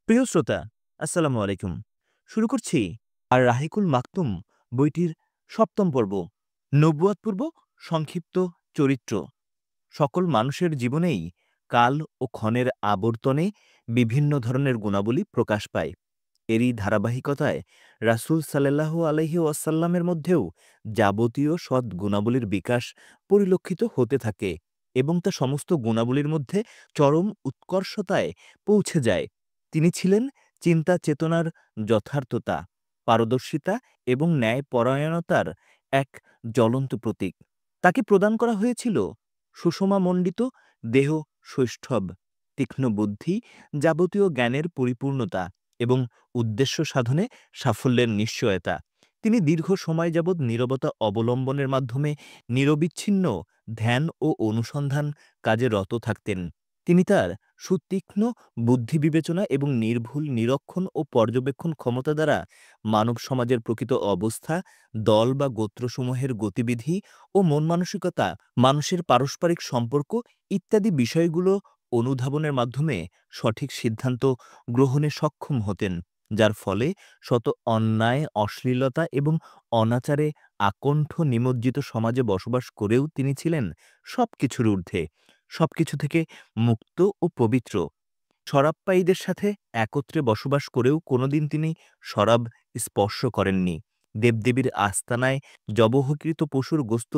প্রিয় শ্রোতা, আসসালামু আলাইকুম। শুরু করছি আর রাহিকুল মাকতুম বইটির ৭ম পর্ব, নবুয়াতপূর্ব সংক্ষিপ্ত চরিত্র। সকল মানুষের জীবনেই কাল ও ক্ষণের আবর্তনে বিভিন্ন ধরনের গুণাবলী প্রকাশ পায়। এরই ধারাবাহিকতায় রাসূল সাল্লাল্লাহু আলাইহি ওয়াসাল্লামের মধ্যেও যাবতীয় সৎ গুণাবলীর বিকাশ পরিলক্ষিত হতে থাকে এবং তা সমস্ত গুণাবলীর মধ্যে চরম উৎকর্ষতায় পৌঁছে যায়। তিনি ছিলেন চিন্তা চেতনার যথার্থতা, পারদর্শিতা এবং ন্যায়পরায়ণতার এক জ্বলন্ত প্রতীক। তাকে প্রদান করা হয়েছিল সুষমামণ্ডিত দেহ সৌষ্ঠব, তীক্ষ্ণ বুদ্ধি, যাবতীয় জ্ঞানের পরিপূর্ণতা এবং উদ্দেশ্য সাধনে সাফল্যের নিশ্চয়তা। তিনি দীর্ঘ সময় যাবৎ নীরবতা অবলম্বনের মাধ্যমে নিরবিচ্ছিন্ন ধ্যান ও অনুসন্ধান কাজে রত থাকতেন। তিনি তার সুতীক্ষ্ণ বুদ্ধি বিবেচনা এবং নির্ভুল নিরীক্ষণ ও পর্যবেক্ষণ ক্ষমতা দ্বারা মানব সমাজের প্রকৃত অবস্থা, দল বা গোত্রসমূহের গতিবিধি ও মন মানসিকতা, মানুষের পারস্পরিক সম্পর্ক ইত্যাদি বিষয়গুলো অনুধাবনের মাধ্যমে সঠিক সিদ্ধান্ত গ্রহণে সক্ষম হতেন, যার ফলে শত অন্যায়, অশ্লীলতা এবং অনাচারে আকণ্ঠ নিমজ্জিত সমাজে বসবাস করেও তিনি ছিলেন সবকিছুর ঊর্ধ্বে, সবকিছু থেকে মুক্ত ও পবিত্র। শরাবপায়ীদের সাথে একত্রে বসবাস করেও কোনোদিন তিনি শরাব স্পর্শ করেননি। দেবদেবীর আস্তানায় জবহকৃত পশুর গোস্ত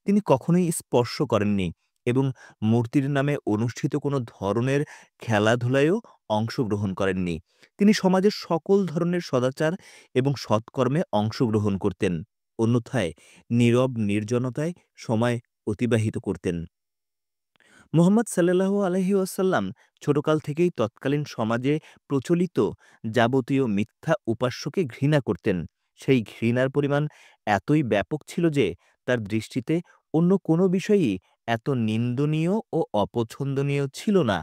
তিনি কখনোই স্পর্শ করেননি এবং মূর্তির নামে অনুষ্ঠিত কোনো ধরনের খেলাধুলায়ও অংশগ্রহণ করেননি। তিনি সমাজের সকল ধরনের সদাচার এবং সৎকর্মে অংশগ্রহণ করতেন, অন্যথায় নীরব নির্জনতায় সময় অতিবাহিত করতেন। মুহাম্মদ সাল্লাল্লাহু আলাইহি ওয়াসাল্লাম ছোটকাল থেকেই তৎকালীন সমাজে প্রচলিত যাবতীয় মিথ্যা উপাস্যকে ঘৃণা করতেন। সেই ঘৃণার পরিমাণ এতই ব্যাপক ছিল যে তার দৃষ্টিতে অন্য কোনো বিষয়ই এত নিন্দনীয় ও অপছন্দনীয় ছিল না।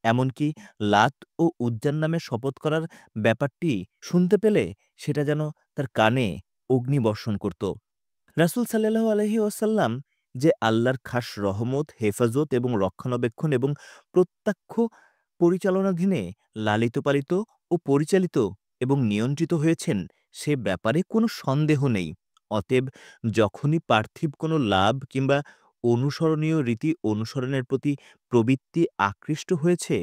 এমনকি লাত ও উজ্জার নামে শপথ করার ব্যাপারটি শুনতে পেলে সেটা যেন তার কানে অগ্নিবর্ষণ করত। রাসূল সাল্লাল্লাহু আলাইহি ওয়াসাল্লাম যে আল্লাহর খাস রহমত, হেফাজত এবং রক্ষণাবেক্ষণ এবং প্রত্যক্ষ পরিচালনাধীনে লালিত-পালিত ও পরিচালিত এবং নিয়ন্ত্রিত হয়েছেন, সে ব্যাপারে কোনো সন্দেহ নেই। অতএব যখনই পার্থিব কোনো লাভ কিংবা অনুসরণীয় রীতি অনুসরণের প্রতি প্রবৃত্তি আকৃষ্ট হয়েছে,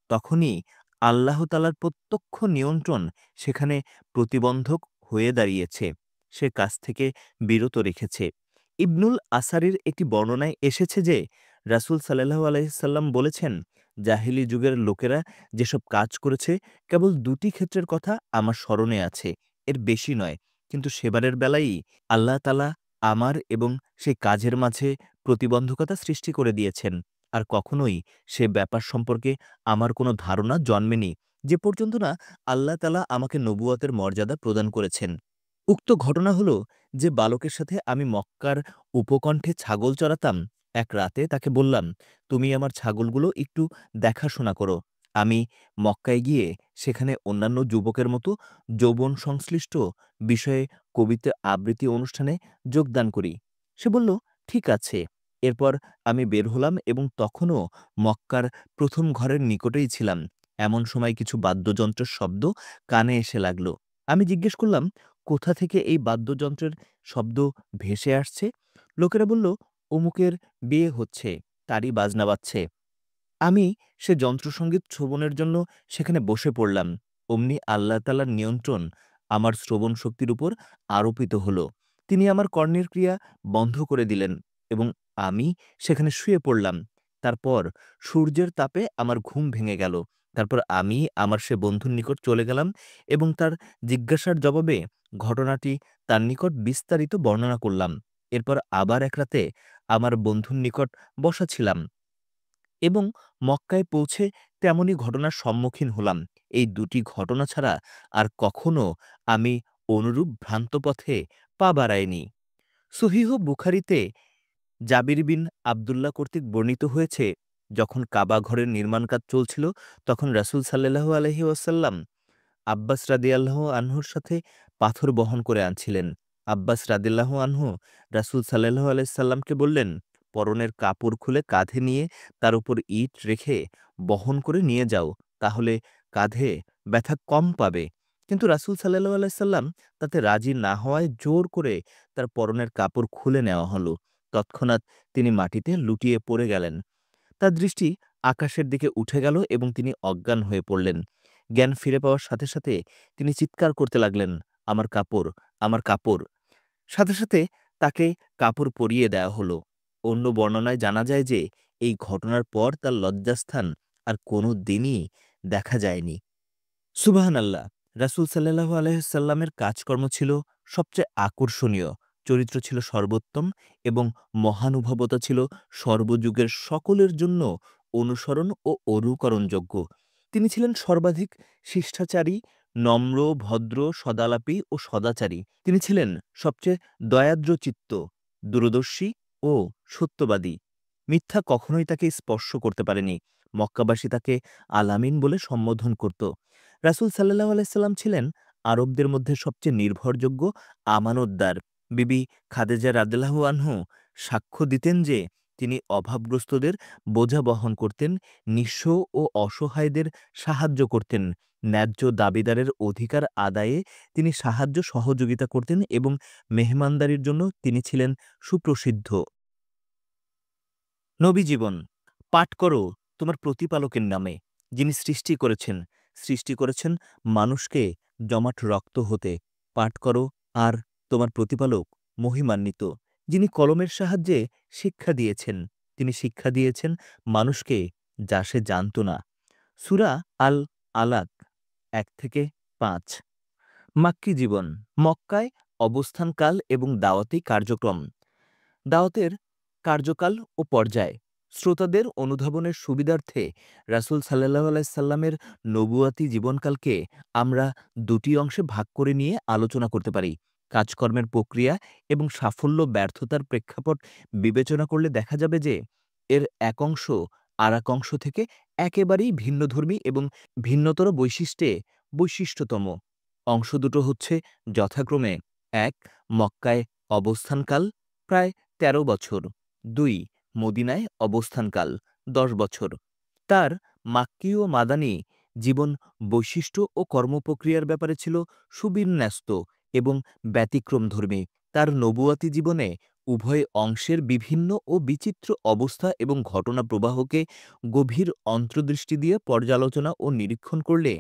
তখনই আল্লাহ তাআলার প্রত্যক্ষ নিয়ন্ত্রণ সেখানে প্রতিবন্ধক হয়ে দাঁড়িয়েছে, সে কাজ থেকে বিরত রেখেছে। ইবনুল আসারির একটি বর্ণনায় এসেছে যে রাসূল সাল্লাল্লাহু আলাইহি সাল্লাম বলেছেন, জাহেলী যুগের লোকেরা যেসব কাজ করেছে কেবল ২টি ক্ষেত্রের কথা আমার স্মরণে আছে, এর বেশি নয়। কিন্তু সেবারের বেলায়ই আল্লাহ তাআলা আমার এবং সেই কাজের মাঝে প্রতিবন্ধকতা সৃষ্টি করে দিয়েছেন। আর কখনোই সে ব্যাপার সম্পর্কে আমার কোনো ধারণা জন্মেনি, যে পর্যন্ত না আল্লাহ তাআলা আমাকে নবুয়তের মর্যাদা প্রদান করেছেন। উক্ত ঘটনা হলো যে বালকের সাথে আমি মক্কার উপকণ্ঠে ছাগল চরাতাম। এক রাতে তাকে বললাম, তুমি আমার ছাগলগুলো একটু দেখাশোনা করো। আমি মক্কায় গিয়ে সেখানে অন্যান্য যুবকের মতো যৌবন সংশ্লিষ্ট বিষয়ে কবিতা আবৃত্তি অনুষ্ঠানে যোগদান করি। সে বলল, ঠিক আছে। এরপর আমি বের হলাম এবং তখনও মক্কার প্রথম ঘরের নিকটেই ছিলাম। এমন সময় কিছু বাদ্যযন্ত্রের শব্দ কানে এসে লাগল। আমি জিজ্ঞেস করলাম, কোথা থেকে এই বাদ্যযন্ত্রের শব্দ ভেসে আসছে? লোকেরা বলল, অমুকের বিয়ে হচ্ছে, তারই বাজনা বাজছে। আমি সে যন্ত্রসঙ্গীত শ্রবণের জন্য সেখানে বসে পড়লাম। অমনি আল্লাহ তাআলার নিয়ন্ত্রণ আমার শ্রবণ শক্তির উপর আরোপিত হল। তিনি আমার কর্ণের ক্রিয়া বন্ধ করে দিলেন এবং আমি সেখানে শুয়ে পড়লাম। তারপর সূর্যের তাপে আমার ঘুম ভেঙে গেল। তারপর আমি আমার সে বন্ধুর নিকট চলে গেলাম এবং তার জিজ্ঞাসার জবাবে ঘটনাটি তার নিকট বিস্তারিত বর্ণনা করলাম। এরপর আবার এক রাতে আমার বন্ধুর নিকট বসা ছিলাম এবং মক্কায় পৌঁছে তেমনই ঘটনার সম্মুখীন হলাম। এই ২টি ঘটনা ছাড়া আর কখনো আমি অনুরূপ ভ্রান্ত পথে পা বাড়াইনি। সহিহ বুখারীতে জাবির বিন আবদুল্লাহ কর্তৃক বর্ণিত হয়েছে, যখন কাবা ঘরের নির্মাণ কাজ চলছিল, তখন রাসূল সাল্লাল্লাহু আলাইহি ওয়াসাল্লাম আব্বাস রাদিয়াল্লাহু আনহুর সাথে পাথর বহন করে আনছিলেন। আব্বাস রাদিয়াল্লাহু আনহু রাসূল সাল্লাল্লাহু আলাইহি সাল্লামকে বললেন, পরনের কাপড় খুলে কাঁধে নিয়ে তার উপর ইট রেখে বহন করে নিয়ে যাও, তাহলে কাঁধে ব্যথা কম পাবে। কিন্তু রাসূল সাল্লাল্লাহু আলাইহি সাল্লাম তাতে রাজি না হওয়ায় জোর করে তার পরনের কাপড় খুলে নেওয়া হলো। তৎক্ষণাৎ তিনি মাটিতে লুটিয়ে পড়ে গেলেন। তার দৃষ্টি আকাশের দিকে উঠে গেল এবং তিনি অজ্ঞান হয়ে পড়লেন। জ্ঞান ফিরে পাওয়ার সাথে সাথে তিনি চিৎকার করতে লাগলেন, "আমার কাপড়, আমার কাপড়!" সাথে সাথে তাকে কাপড় পরিয়ে দেওয়া হলো। অন্য বর্ণনায় জানা যায় যে এই ঘটনার পর তার লজ্জাস্থান আর কোনো দিনই দেখা যায়নি। সুবহানাল্লাহ! রাসূল সাল্লাল্লাহু আলাইহি সাল্লামের কাজকর্ম ছিল সবচেয়ে আকর্ষণীয়, চরিত্র ছিল সর্বোত্তম এবং মহানুভবতা ছিল সর্বযুগের সকলের জন্য অনুসরণ ও অনুকরণযোগ্য। তিনি ছিলেন সর্বাধিক শিষ্টাচারী, নম্র, ভদ্র, সদালাপী ও সদাচারী। তিনি ছিলেন সবচেয়ে দয়ার্দ্রচিত্ত, দূরদর্শী ও সত্যবাদী। মিথ্যা কখনোই তাকে স্পর্শ করতে পারেনি। মক্কাবাসী তাকে আল-আমিন বলে সম্বোধন করত। রাসূল সাল্লাল্লাহু আলাইহি সাল্লাম ছিলেন আরবদের মধ্যে সবচেয়ে নির্ভরযোগ্য আমানতদার। বিবি খাদিজা রাদিয়াল্লাহু আনহু সাক্ষ্য দিতেন যে তিনি অভাবগ্রস্তদের বোঝা বহন করতেন, নিঃস্ব ও অসহায়দের সাহায্য করতেন, ন্যায্য দাবিদারের অধিকার আদায়ে তিনি সাহায্য সহযোগিতা করতেন এবং মেহমানদারির জন্য তিনি ছিলেন সুপ্রসিদ্ধ। নবী জীবন পাঠ করো তোমার প্রতিপালকের নামে, যিনি সৃষ্টি করেছেন মানুষকে জমাট রক্ত হতে। পাঠ করো আর তোমার প্রতিপালক মহিমান্বিত, যিনি কলমের সাহায্যে শিক্ষা দিয়েছেন। তিনি শিক্ষা দিয়েছেন মানুষকে যা সে জানত না। সূরা আল আলাক ১-৫। মাক্কী জীবন মক্কায় অবস্থানকাল এবং দাওয়াতি কার্যক্রম। দাওয়াতের কার্যকাল ও পর্যায় শ্রোতাদের অনুধাবনের সুবিধার্থে রাসূল সাল্লাল্লাহু আলাইহি সাল্লামের নবুয়াতি জীবনকালকে আমরা দুটি অংশে ভাগ করে নিয়ে আলোচনা করতে পারি। কাজকর্মের প্রক্রিয়া এবং সাফল্য ব্যর্থতার প্রেক্ষাপট বিবেচনা করলে দেখা যাবে যে এর এক অংশ আর এক অংশ থেকে একেবারেই ভিন্নধর্মী এবং ভিন্নতর বৈশিষ্ট্যতম। অংশ দুটো হচ্ছে যথাক্রমে ১. মক্কায় অবস্থানকাল প্রায় ১৩ বছর। ২. মদিনায় অবস্থানকাল ১০ বছর। তার মাক্কী ও মাদানী জীবন বৈশিষ্ট্য ও কর্মপ্রক্রিয়ার ব্যাপারে ছিল সুবিন্যস্ত এবং ব্যতিক্রমধর্মী। তার নবুয়াতি জীবনে উভয় অংশের বিভিন্ন ও বিচিত্র অবস্থা এবং ঘটনা প্রবাহকে গভীর অন্তর্দৃষ্টি দিয়ে পর্যালোচনা ও নিরীক্ষণ করলে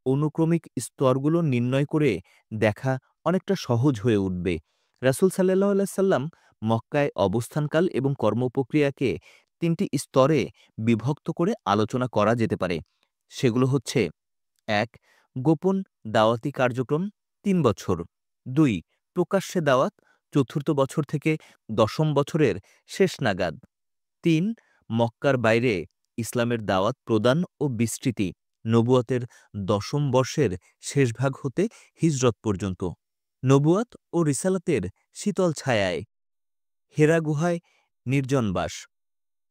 অনুক্রমিক স্তরগুলো নির্ণয় করে দেখা অনেকটা সহজ হয়ে উঠবে। রাসূল সাল্লাল্লাহু আলাইহি সাল্লাম মক্কায় অবস্থানকাল এবং কর্মপ্রক্রিয়াকে ৩টি স্তরে বিভক্ত করে আলোচনা করা যেতে পারে। সেগুলো হচ্ছে: ১. গোপন দাওয়াতি কার্যক্রম ৩ বছর। ২. প্রকাশ্যে দাওয়াত ৪র্থ বছর থেকে ১০ম বছরের শেষ নাগাদ। ৩. মক্কার বাইরে ইসলামের দাওয়াত প্রদান ও বিস্তৃতি নবুয়তের ১০ম বর্ষের শেষভাগ হতে হিজরত পর্যন্ত। নবুয়ত ও রিসালাতের শীতল ছায়ায় হেরা গুহায় নির্জনবাস।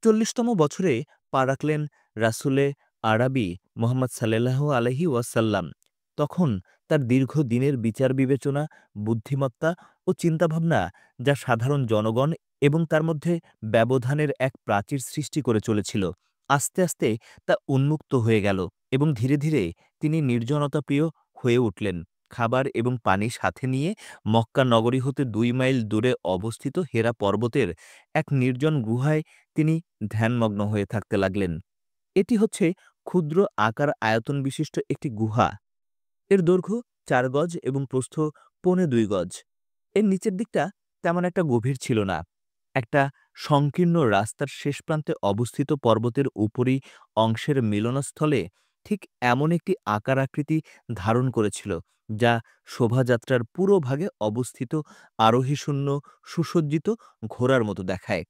৪০তম বছরে পা রাখলেন রাসূলে আরবি মুহাম্মদ সাল্লাল্লাহু আলাইহি ওয়াসাল্লাম। তখন তার দীর্ঘ দিনের বিচার বিবেচনা, বুদ্ধিমত্তা ও চিন্তাভাবনা যা সাধারণ জনগণ এবং তার মধ্যে ব্যবধানের এক প্রাচীর সৃষ্টি করে চলেছিল, আস্তে আস্তে তা উন্মুক্ত হয়ে গেল এবং ধীরে ধীরে তিনি নির্জনতাপ্রিয় হয়ে উঠলেন। খাবার এবং পানি সাথে নিয়ে মক্কা নগরী হতে ২ মাইল দূরে অবস্থিত হেরা পর্বতের এক নির্জন গুহায় তিনি ধ্যানমগ্ন হয়ে থাকতে লাগলেন। এটি হচ্ছে ক্ষুদ্র আকার আয়তন বিশিষ্ট একটি গুহা। এর দৈর্ঘ্য ৪ গজ এবং প্রস্থ ২.৫ গজ। এর নিচের দিকটা তেমন একটা গভীর ছিল না। একটা সংকীর্ণ রাস্তার শেষ প্রান্তে অবস্থিত পর্বতের উপরি অংশের মিলনস্থলে ঠিক এমন একটি আকার আকৃতি ধারণ করেছিল, যা শোভাযাত্রার পুরো ভাগে অবস্থিত আরোহীশূন্য সুসজ্জিত ঘোড়ার মতো দেখায়।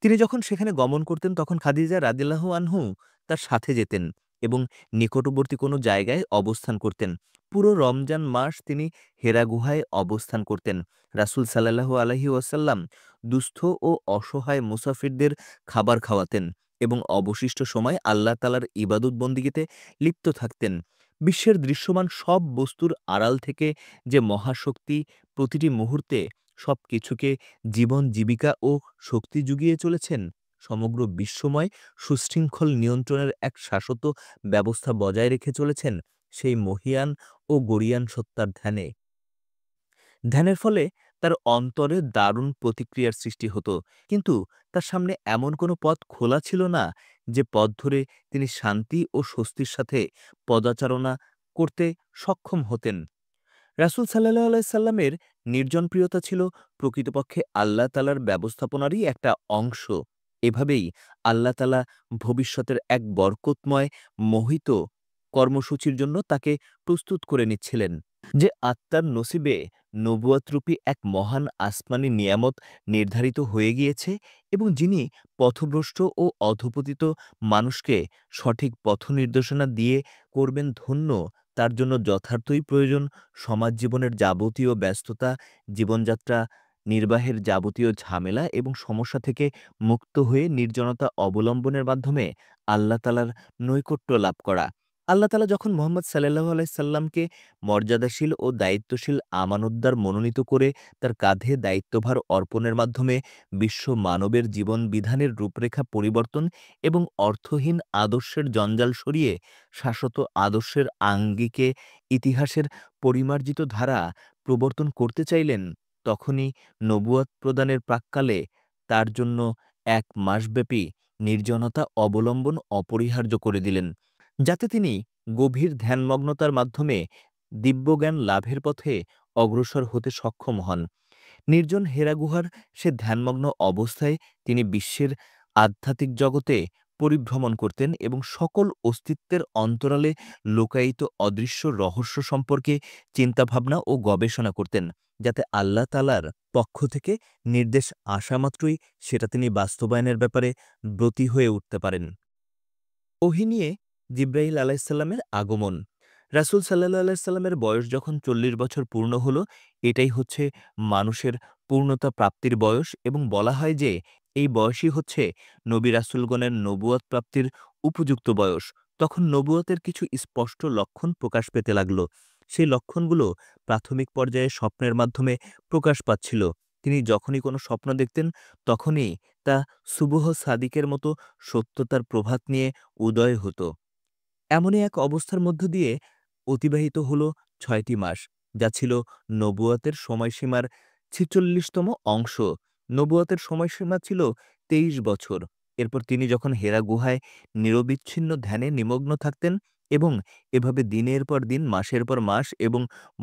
তিনি যখন সেখানে গমন করতেন তখন খাদিজা রাদিয়াল্লাহু আনহু তার সাথে যেতেন এবং নিকটবর্তী কোনো জায়গায় অবস্থান করতেন। পুরো রমজান মাস তিনি হেরা গুহায় অবস্থান করতেন। রাসূল সাল্লাল্লাহু আলাইহি ওয়াসাল্লাম দুস্থ ও অসহায় মুসাফিরদের খাবার খাওয়াতেন এবং অবশিষ্ট সময় আল্লাহ তাআলার ইবাদত বন্দিগিতে লিপ্ত থাকতেন। বিশ্বের দৃশ্যমান সব বস্তুর আড়াল থেকে যে মহাশক্তি প্রতিটি মুহূর্তে সবকিছুকে জীবন জীবিকা ও শক্তি জুগিয়ে চলেছেন, সমগ্র বিশ্বময় সুশৃঙ্খল নিয়ন্ত্রণের এক শাশ্বত ব্যবস্থা বজায় রেখে চলেছেন সেই মহীয়ান ও গরীয়ান সত্তার ধ্যানে। ধ্যানের ফলে তার অন্তরে দারুণ প্রতিক্রিয়ার সৃষ্টি হতো, কিন্তু তার সামনে এমন কোনো পথ খোলা ছিল না যে পথ ধরে তিনি শান্তি ও স্বস্তির সাথে পদাচারণা করতে সক্ষম হতেন। রাসূল সাল্লাল্লাহু আলাইহি সাল্লামের নির্জনপ্রিয়তা ছিল প্রকৃতপক্ষে আল্লাহ তাআলার ব্যবস্থাপনারই একটা অংশ। এভাবেই আল্লাহ তাআলা ভবিষ্যতের এক বরকতময় মোহিত কর্মসূচির জন্য তাকে প্রস্তুত করে নিচ্ছিলেন। যে আত্মার নসিবে নবুয়তরূপী এক মহান আসমানী নিয়ামত নির্ধারিত হয়ে গিয়েছে এবং যিনি পথভ্রষ্ট ও অধঃপতিত মানুষকে সঠিক পথ নির্দেশনা দিয়ে করবেন ধন্য, তার জন্য যথার্থই প্রয়োজন সমাজ জীবনের যাবতীয় ব্যস্ততা, জীবনযাত্রা নির্বাহের যাবতীয় ঝামেলা এবং সমস্যা থেকে মুক্ত হয়ে নির্জনতা অবলম্বনের মাধ্যমে আল্লাহ তাআলার নৈকট্য লাভ করা। আল্লাহ তাআলা যখন মুহাম্মদ সাল্লাল্লাহু আলাইহি সাল্লামকে মর্যাদাশীল ও দায়িত্বশীল আমানতদার মনোনীত করে তার কাঁধে দায়িত্বভার অর্পণের মাধ্যমে বিশ্ব মানবের জীবন বিধানের রূপরেখা পরিবর্তন এবং অর্থহীন আদর্শের জঞ্জাল সরিয়ে শাশ্বত আদর্শের আঙ্গিকে ইতিহাসের পরিমার্জিত ধারা প্রবর্তন করতে চাইলেন, তখনই নবুয়ত প্রদানের প্রাক্কালে তার জন্য ১ মাসব্যাপী নির্জনতা অবলম্বন অপরিহার্য করে দিলেন, যাতে তিনি গভীর ধ্যানমগ্নতার মাধ্যমে দিব্যজ্ঞান লাভের পথে অগ্রসর হতে সক্ষম হন। নির্জন হেরা গুহার সে ধ্যানমগ্ন অবস্থায় তিনি বিশ্বের আধ্যাত্মিক জগতে পরিভ্রমণ করতেন এবং সকল অস্তিত্বের অন্তরালে লুকায়িত অদৃশ্য রহস্য সম্পর্কে চিন্তাভাবনা ও গবেষণা করতেন, যাতে আল্লাহ তাআলার পক্ষ থেকে নির্দেশ আসামাত্রই সেটা তিনি বাস্তবায়নের ব্যাপারে ব্রতী হয়ে উঠতে পারেন। ওহী নিয়ে জিবরাইল আলাইহিসসালামের আগমন। রাসূল সাল্লাল্লাহু আলাইহি সাল্লামের বয়স যখন ৪০ বছর পূর্ণ হল, এটাই হচ্ছে মানুষের পূর্ণতা প্রাপ্তির বয়স এবং বলা হয় যে এই বয়সই হচ্ছে নবী রাসূলগণের নবুয়ত প্রাপ্তির উপযুক্ত বয়স। তখন নবুয়তের কিছু স্পষ্ট লক্ষণ প্রকাশ পেতে লাগল। সেই লক্ষণগুলো প্রাথমিক পর্যায়ে স্বপ্নের মাধ্যমে প্রকাশ পাচ্ছিল। তিনি যখনই কোনো স্বপ্ন দেখতেন, তখনই তা সুবহ সাদিকের মতো সত্যতার প্রভাত নিয়ে উদয় হতো। এমনই এক অবস্থার মধ্য দিয়ে অতিবাহিত হল ৬টি মাস, যা ছিল নবুয়তের সময়সীমার ৪৬তম অংশ। নবুয়তের সময়সীমা ছিল ২৩ বছর। এরপর তিনি যখন হেরা গুহায় নিরবিচ্ছিন্ন ধ্যানে নিমগ্ন থাকতেন এবং এভাবে দিনের পর দিন, মাসের পর মাস এবং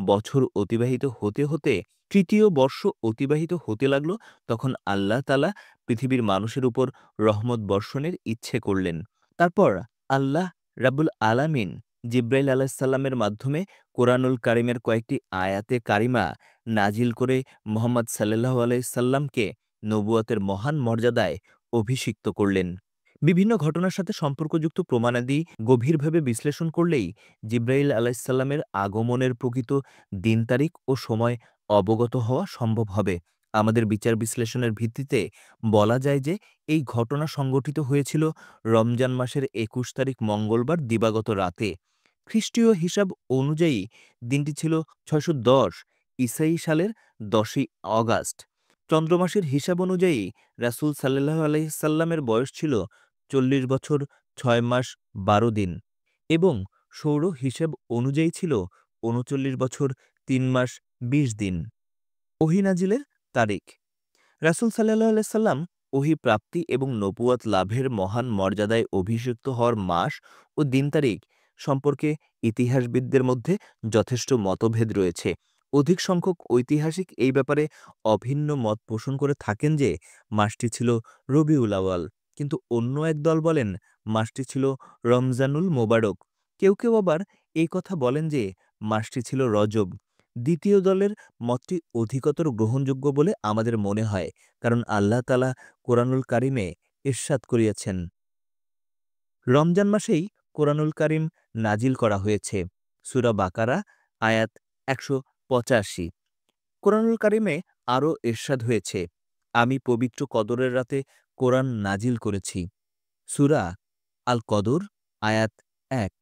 বছর অতিবাহিত হতে হতে তৃতীয় বর্ষ অতিবাহিত হতে লাগল, তখন আল্লাহ তাআলা পৃথিবীর মানুষের উপর রহমত বর্ষণের ইচ্ছে করলেন। তারপর আল্লাহ রাব্বুল আলামিন জিবরাইল আলাইহিসসালামের মাধ্যমে কোরআনুল কারীমের কয়েকটি আয়াতে কারিমা নাজিল করে মুহাম্মদ সাল্লাল্লাহু আলাইহি সাল্লামকে নবুয়তের মহান মর্যাদায় অভিষিক্ত করলেন। বিভিন্ন ঘটনার সাথে সম্পর্কযুক্ত প্রমাণাদি গভীরভাবে বিশ্লেষণ করলেই জিবরাইল আলাইহিসসালামের আগমনের প্রকৃত দিন তারিখ ও সময় অবগত হওয়া সম্ভব হবে। আমাদের বিচার বিশ্লেষণের ভিত্তিতে বলা যায় যে এই ঘটনা সংঘটিত হয়েছিল রমজান মাসের ২১ তারিখ মঙ্গলবার দিবাগত রাতে। খ্রিস্টীয় হিসাব অনুযায়ী দিনটি ছিল ৬১০ ঈসাই সালের ১০ই অগাস্ট। চন্দ্রমাসের হিসাব অনুযায়ী রাসূল সাল্লাল্লাহু আলাইহি সাল্লামের বয়স ছিল ৪০ বছর ৬ মাস ১২ দিন এবং সৌর হিসাব অনুযায়ী ছিল ৩৯ বছর ৩ মাস ২০ দিন। ওহী নাজিলের তারিখ। রাসূল সাল্লাল্লাহু আলাইহি সাল্লাম ওহী প্রাপ্তি এবং নবুয়ত লাভের মহান মর্যাদায় অভিষিক্ত হওয়ার মাস ও দিন তারিখ সম্পর্কে ইতিহাসবিদদের মধ্যে যথেষ্ট মতভেদ রয়েছে। অধিক সংখ্যক ঐতিহাসিক এই ব্যাপারে অভিন্ন মত পোষণ করে থাকেন যে মাসটি ছিল রবিউল আউয়াল, কিন্তু অন্য এক দল বলেন মাসটি ছিল রমজানুল মোবারক। কেউ কেউ আবার এই কথা বলেন যে মাসটি ছিল রজব। দ্বিতীয় দলের মতটি অধিকতর গ্রহণযোগ্য বলে আমাদের মনে হয়, কারণ আল্লাহ তাআলা কোরআনুল কারিমে ইরশাদ করিয়াছেন, রমজান মাসেই কোরআনুল কারিম নাজিল করা হয়েছে। সূরা বাকারা আয়াত ১৮৫। কোরআনুল কারিমে আরও ইরশাদ হয়েছে, আমি পবিত্র কদরের রাতে কোরআন নাজিল করেছি। সূরা আল কদর আয়াত ১।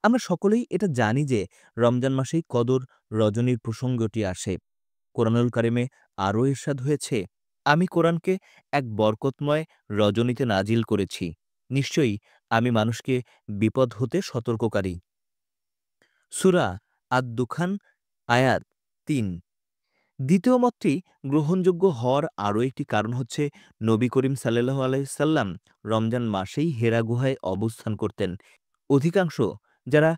আমরা সকলেই এটা জানি যে রমজান মাসেই কদর রজনীর প্রসঙ্গটি আসে। কোরআনুল কারিমে আরও ইরশাদ হয়েছে, আমি কোরআনকে এক বরকতময় রজনীতে নাজিল করেছি। নিশ্চয়ই আমি মানুষকে বিপদ হতে সতর্ককারী। সূরা আদ-দুখান আয়াত ৩। দ্বিতীয় মতটি গ্রহণযোগ্য হওয়ার আরও একটি কারণ হচ্ছে নবী করিম সাল্লাল্লাহু আলাইহি সাল্লাম রমজান মাসেই হেরা গুহায় অবস্থান করতেন। অধিকাংশ যারা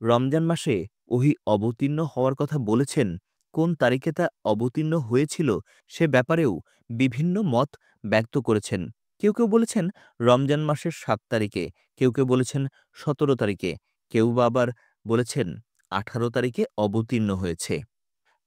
রমজান মাসে ওহী অবতীর্ণ হওয়ার কথা বলেছেন, কোন তারিখে তা অবতীর্ণ হয়েছিল সে ব্যাপারেও বিভিন্ন মত ব্যক্ত করেছেন। কেউ বলেছেন রমজান মাসের ৭ তারিখে, কেউ বলেছেন ১৭ তারিখে, কেউ বা আবার বলেছেন ১৮ তারিখে অবতীর্ণ হয়েছে।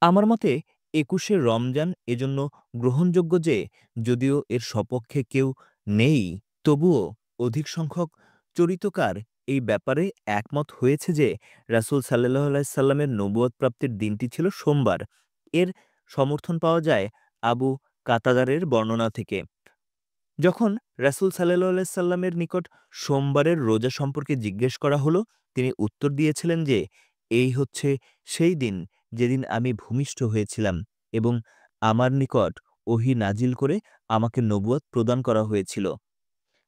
আমার মতে ২১শে রমজান এজন্য গ্রহণযোগ্য যে, যদিও এর সপক্ষে কেউ নেই, তবুও অধিক সংখ্যক চরিতকার এই ব্যাপারে একমত হয়েছে যে, রাসূল সাল্লাল্লাহু আলাইহি সাল্লামের নবুয়ত প্রাপ্তির দিনটি ছিল সোমবার। এর সমর্থন পাওয়া যায় আবু কাতাদারের বর্ণনা থেকে। যখন রাসূল সাল্লাল্লাহু আলাইহি সাল্লামের নিকট সোমবারের রোজা সম্পর্কে জিজ্ঞেস করা হলো, তিনি উত্তর দিয়েছিলেন যে, এই হচ্ছে সেই দিন যেদিন আমি ভূমিষ্ঠ হয়েছিলাম এবং আমার নিকট ওহী নাজিল করে আমাকে নবুয়ত প্রদান করা হয়েছিল।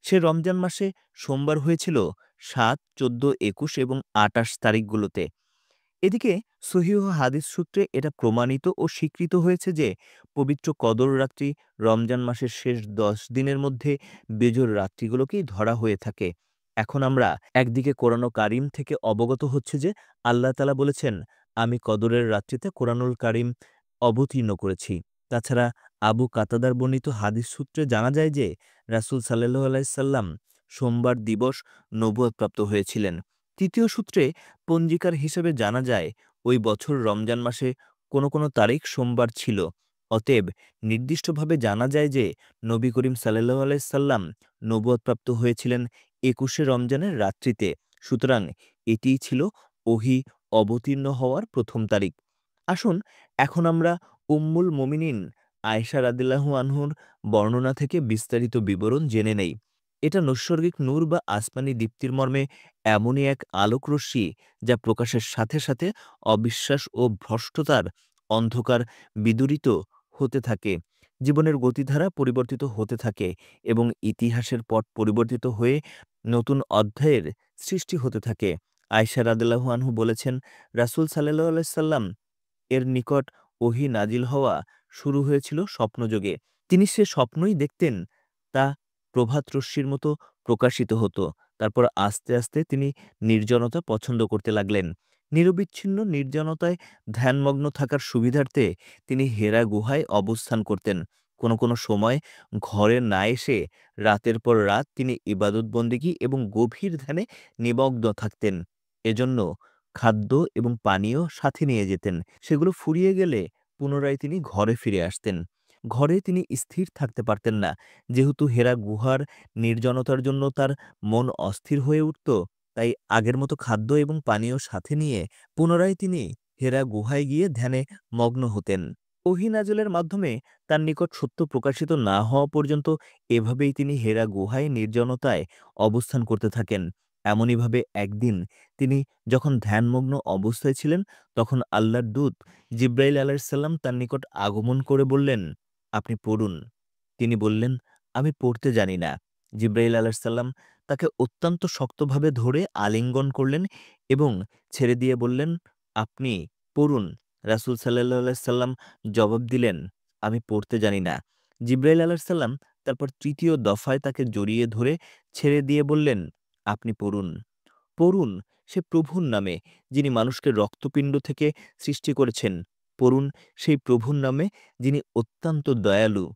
সে রমজান মাসে সোমবার হয়েছিল ৭, ১৪, ২১ এবং ২৮ তারিখগুলোতে। এদিকে সহিহ হাদিস সূত্রে এটা প্রমাণিত ও স্বীকৃত হয়েছে যে, পবিত্র কদর রাত্রি রমজান মাসের শেষ ১০ দিনের মধ্যে বেজোর রাত্রিগুলোকেই ধরা হয়ে থাকে। এখন আমরা একদিকে কোরআন কারিম থেকে অবগত হচ্ছে যে, আল্লাহ তাআলা বলেছেন, আমি কদরের রাত্রিতে কোরআনুল কারিম অবতীর্ণ করেছি। তাছাড়া আবু কাতাদার বর্ণিত হাদিস সূত্রে জানা যায় যে, রাসূল সাল্লাল্লাহু আলাইহি সাল্লাম সোমবার দিবস নবুয়তপ্রাপ্ত হয়েছিলেন। তৃতীয় সূত্রে পঞ্জিকার হিসেবে জানা যায়, ওই বছর রমজান মাসে কোনো তারিখ সোমবার ছিল। অতএব নির্দিষ্টভাবে জানা যায় যে, নবী করিম সাল্লাল্লাহু আলাইহি সাল্লাম নবুয়তপ্রাপ্ত হয়েছিলেন ২১শে রমজানের রাত্রিতে। সুতরাং এটিই ছিল ওহী অবতীর্ণ হওয়ার প্রথম তারিখ। আসুন এখন আমরা উম্মুল মুমিনিন আয়েশা রাদিয়াল্লাহু আনহুর বর্ণনা থেকে বিস্তারিত বিবরণ জেনে নেই। এটা নৈসর্গিক নূর বা আসমানি দীপ্তির মর্মে এমনই এক আলোকরশ্মি যা প্রকাশের সাথে সাথে অবিশ্বাস ও ভ্রষ্টতার অন্ধকার বিদূরিত হতে থাকে, জীবনের গতিধারা পরিবর্তিত হতে থাকে এবং ইতিহাসের পট পরিবর্তিত হয়ে নতুন অধ্যায়ের সৃষ্টি হতে থাকে। আয়েশা রাদিয়াল্লাহু আনহু বলেছেন, রাসূল সাল্লাল্লাহু আলাইহি সাল্লাম এর নিকট ওহী নাজিল হওয়া শুরু হয়েছিল স্বপ্নযোগে। তিনি সে স্বপ্নই দেখতেন, তা প্রভাতরশ্মির মতো প্রকাশিত হতো। তারপর আস্তে আস্তে তিনি নির্জনতা পছন্দ করতে লাগলেন। নিরবিচ্ছিন্ন নির্জনতায় ধ্যানমগ্ন থাকার সুবিধার্থে তিনি হেরা গুহায় অবস্থান করতেন। কোনো সময় ঘরে না এসে রাতের পর রাত তিনি ইবাদতবন্দেগী এবং গভীর ধ্যানে নিমগ্ন থাকতেন। এজন্য খাদ্য এবং পানীয় সাথে নিয়ে যেতেন। সেগুলো ফুরিয়ে গেলে পুনরায় তিনি ঘরে ফিরে আসতেন। ঘরে তিনি স্থির থাকতে পারতেন না। যেহেতু হেরা গুহার নির্জনতার জন্য তার মন অস্থির হয়ে উঠত, তাই আগের মতো খাদ্য এবং পানীয় সাথে নিয়ে পুনরায় তিনি হেরা গুহায় গিয়ে ধ্যানে মগ্ন হতেন। ওহী নাযিলের মাধ্যমে তার নিকট সত্য প্রকাশিত না হওয়া পর্যন্ত এভাবেই তিনি হেরা গুহায় নির্জনতায় অবস্থান করতে থাকেন। এমনইভাবে একদিন তিনি যখন ধ্যানমগ্ন অবস্থায় ছিলেন, তখন আল্লাহর দূত জিব্রাইল আলাইহিস সালাম তার নিকট আগমন করে বললেন, আপনি পড়ুন। তিনি বললেন, আমি পড়তে জানি না। জিব্রাইল আলাইহিস সালাম তাকে অত্যন্ত শক্তভাবে ধরে আলিঙ্গন করলেন এবং ছেড়ে দিয়ে বললেন, আপনি পড়ুন। রাসূল সাল্লাল্লাহু আলাইহি সাল্লাম জবাব দিলেন, আমি পড়তে জানি না। জিব্রাইল আলাইহিস সালাম তারপর তৃতীয় দফায় তাকে জড়িয়ে ধরে ছেড়ে দিয়ে বললেন, আপনি পড়ুন। পড়ুন সে প্রভুর নামে, যিনি মানুষকে রক্তপিণ্ড থেকে সৃষ্টি করেছেন। পড়ুন সেই প্রভুর নামে, যিনি অত্যন্ত দয়ালু,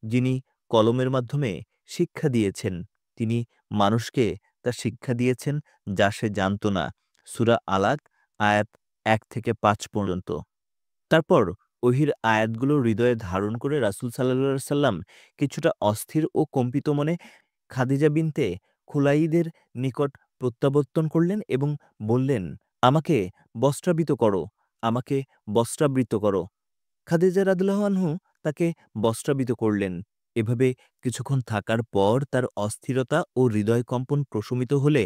যিনি কলমের মাধ্যমে শিক্ষা দিয়েছেন। তিনি মানুষকে তা শিক্ষা দিয়েছেন যা সে জানত না। সূরা আলাক আয়াত ১ থেকে ৫ পর্যন্ত। তারপর ওহীর আয়াতগুলো হৃদয়ে ধারণ করে রাসূল সাল্লাল্লাহু আলাইহি সাল্লাম কিছুটা অস্থির ও কম্পিত মনে খাদিজা বিনতে খুলাইদের নিকট প্রত্যাবর্তন করলেন এবং বললেন, আমাকে বস্ত্রাবৃত করো, আমাকে বস্ত্রাবৃত করো। খাদিজা রাদিয়াল্লাহু আনহু তাকে বস্ত্রাবৃত করলেন। এভাবে কিছুক্ষণ থাকার পর তার অস্থিরতা ও হৃদয়কম্পন প্রশমিত হলে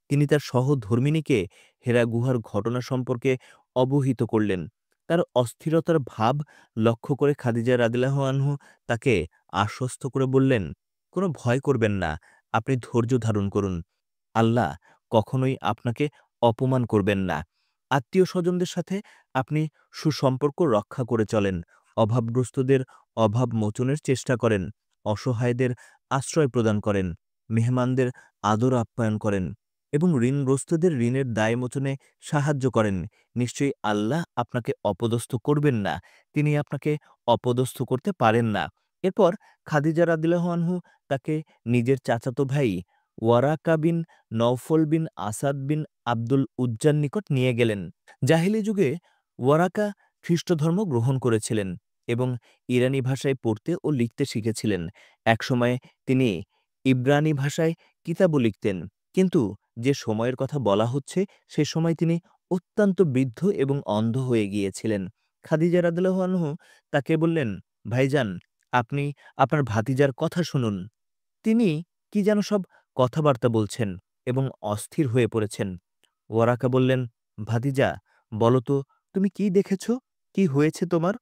তিনি তার সহধর্মিণীকে হেরা গুহার ঘটনা সম্পর্কে অবহিত করলেন। তার অস্থিরতার ভাব লক্ষ্য করে খাদিজা রাদিয়াল্লাহু আনহু তাকে আশ্বস্ত করে বললেন, "কোনো ভয় করবেন না, আপনি ধৈর্য ধারণ করুন। আল্লাহ কখনোই আপনাকে অপমান করবেন না। আত্মীয়-স্বজনদের সাথে আপনি সুসম্পর্ক রক্ষা করে চলেন। অভাবগ্রস্তদের অভাব মোচনের চেষ্টা করেন। অসহায়দের আশ্রয় প্রদান করেন। মেহমানদের আদর আপ্যায়ন করেন এবং ঋণগ্রস্তদের ঋণের দায় মোচনে সাহায্য করেন। নিশ্চয়ই আল্লাহ আপনাকে অপদস্থ করবেন না। তিনি আপনাকে অপদস্থ করতে পারেন না।" এরপর খাদিজা রাদিয়াল্লাহু আনহু তাকে নিজের চাচাতো ভাই ওয়ারাকা বিন নওফল বিন আসাদ বিন আব্দুল উজ্জার নিকট নিয়ে গেলেন। জাহেলি যুগে ওয়ারাকা খ্রিস্টধর্ম গ্রহণ করেছিলেন এবং ইরানি ভাষায় পড়তে ও লিখতে শিখেছিলেন। একসময়ে তিনি ইব্রানি ভাষায় কিতাবও লিখতেন। কিন্তু যে সময়ের কথা বলা হচ্ছে সে সময় তিনি অত্যন্ত বৃদ্ধ এবং অন্ধ হয়ে গিয়েছিলেন। খাদিজা রাদিয়াল্লাহু আনহু তাকে বললেন, "ভাইজান, আপনি আপনার ভাতিজার কথা শুনুন। তিনি কি যেন সব কথাবার্তা বলছেন এবং অস্থির হয়ে পড়েছেন।" ওয়ারাকা বললেন, "ভাতিজা, বলো তো তুমি কি দেখেছ? কি হয়েছে তোমার?"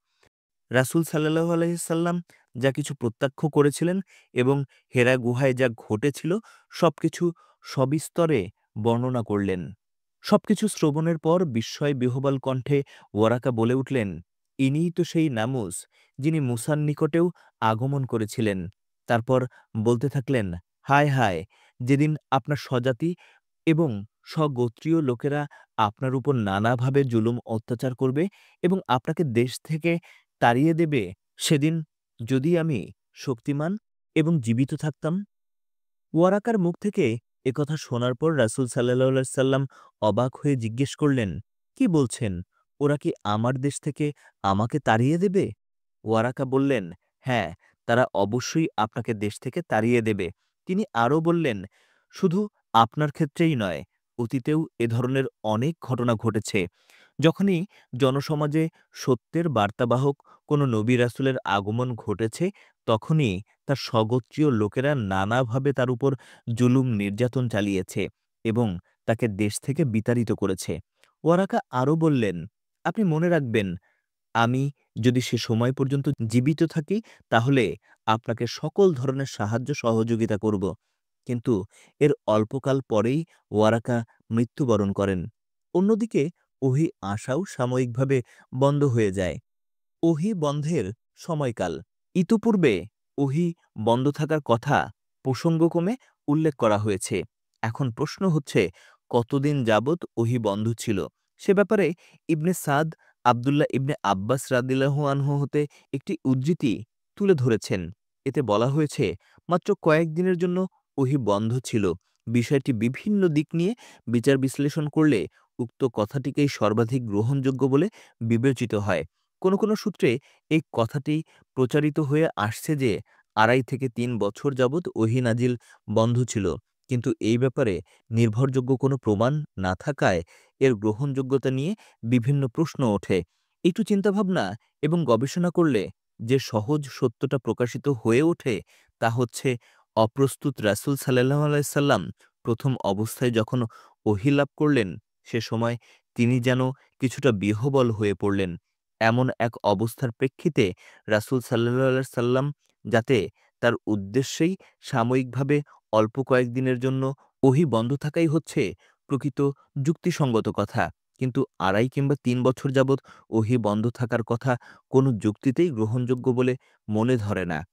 রাসূল সাল্লাল্লাহু আলাইহি সাল্লাম যা কিছু প্রত্যক্ষ করেছিলেন এবং হেরা গুহায় যা ঘটেছিল সবকিছু সবিস্তরে বর্ণনা করলেন। সবকিছু শ্রবণের পর বিস্ময় বিহ্বল কণ্ঠে ওয়ারাকা বলে উঠলেন, "ইনিই তো সেই নামুস যিনি মূসার নিকটেও আগমন করেছিলেন।" তারপর বলতে থাকলেন, "হায় হায়! যেদিন আপনার স্বজাতি এবং স্বগোত্রীয় লোকেরা আপনার উপর নানাভাবে জুলুম অত্যাচার করবে এবং আপনাকে দেশ থেকে তাড়িয়ে দেবে, সেদিন যদি আমি শক্তিমান এবং জীবিত থাকতাম।" ওয়ারাকার মুখ থেকে একথা শোনার পর রাসূল সাল্লাল্লাহু আলাইহি সাল্লাম অবাক হয়ে জিজ্ঞেস করলেন, "কি বলছেন? ওরা কি আমার দেশ থেকে আমাকে তাড়িয়ে দেবে?" ওয়ারাকা বললেন, "হ্যাঁ, তারা অবশ্যই আপনাকে দেশ থেকে তাড়িয়ে দেবে।" তিনি আরও বললেন, "শুধু আপনার ক্ষেত্রেই নয়, অতীতেও এ ধরনের অনেক ঘটনা ঘটেছে। যখনই জনসমাজে সত্যের বার্তাবাহক কোনো নবী রাসূলের আগমন ঘটেছে, তখনই তার স্বগোত্রীয় লোকেরা নানাভাবে তার উপর জুলুম নির্যাতন চালিয়েছে এবং তাকে দেশ থেকে বিতাড়িত করেছে।" ওয়ারাকা আরও বললেন, "আপনি মনে রাখবেন, আমি যদি সে সময় পর্যন্ত জীবিত থাকি তাহলে আপনাকে সকল ধরনের সাহায্য সহযোগিতা করব।" কিন্তু এর অল্পকাল পরেই ওয়ারাকা মৃত্যুবরণ করেন। অন্যদিকে ওহী আসাও সাময়িকভাবে বন্ধ হয়ে যায়। ওহী বন্ধের সময়কাল। ইতোপূর্বে ওহী বন্ধ থাকার কথা প্রসঙ্গক্রমে উল্লেখ করা হয়েছে। এখন প্রশ্ন হচ্ছে, কতদিন যাবৎ ওহী বন্ধ ছিল? সে ব্যাপারে ইবনে সাদ আব্দুল্লাহ ইবনে আব্বাস রাদিয়াল্লাহু আনহু হতে একটি উদ্ধৃতি তুলে ধরেছেন। এতে বলা হয়েছে, মাত্র কয়েকদিনের জন্য ওহী বন্ধ ছিল। বিষয়টি বিভিন্ন দিক নিয়ে বিচার বিশ্লেষণ করলে উক্ত কথাটিকেই সর্বাধিক গ্রহণযোগ্য বলে বিবেচিত হয়। কোনো সূত্রে এই কথাটি প্রচারিত হয়ে আসছে যে ২.৫ থেকে ৩ বছর যাবৎ ওহী নাজিল বন্ধ ছিল। কিন্তু এই ব্যাপারে নির্ভরযোগ্য কোনো প্রমাণ না থাকায় এর গ্রহণযোগ্যতা নিয়ে বিভিন্ন প্রশ্ন ওঠে। একটু চিন্তাভাবনা এবং গবেষণা করলে যে সহজ সত্যটা প্রকাশিত হয়ে ওঠে তা হচ্ছে, অপ্রস্তুত রাসূল সাল্লাল্লাহু আলাইহি সাল্লাম প্রথম অবস্থায় যখন ওহী লাভ করলেন, সে সময় তিনি যেন কিছুটা বিহ্বল হয়ে পড়লেন। এমন এক অবস্থার প্রেক্ষিতে রাসূল সাল্লাল্লাহু আলাইহি সাল্লাম যাতে তার উদ্দেশ্যেই সাময়িকভাবে অল্প কয়েকদিনের জন্য ওহী বন্ধ থাকাই হচ্ছে প্রকৃত যুক্তিসঙ্গত কথা। কিন্তু ২.৫ কিংবা ৩ বছর যাবৎ ওহী বন্ধ থাকার কথা কোনো যুক্তিতেই গ্রহণযোগ্য বলে মনে ধরে না।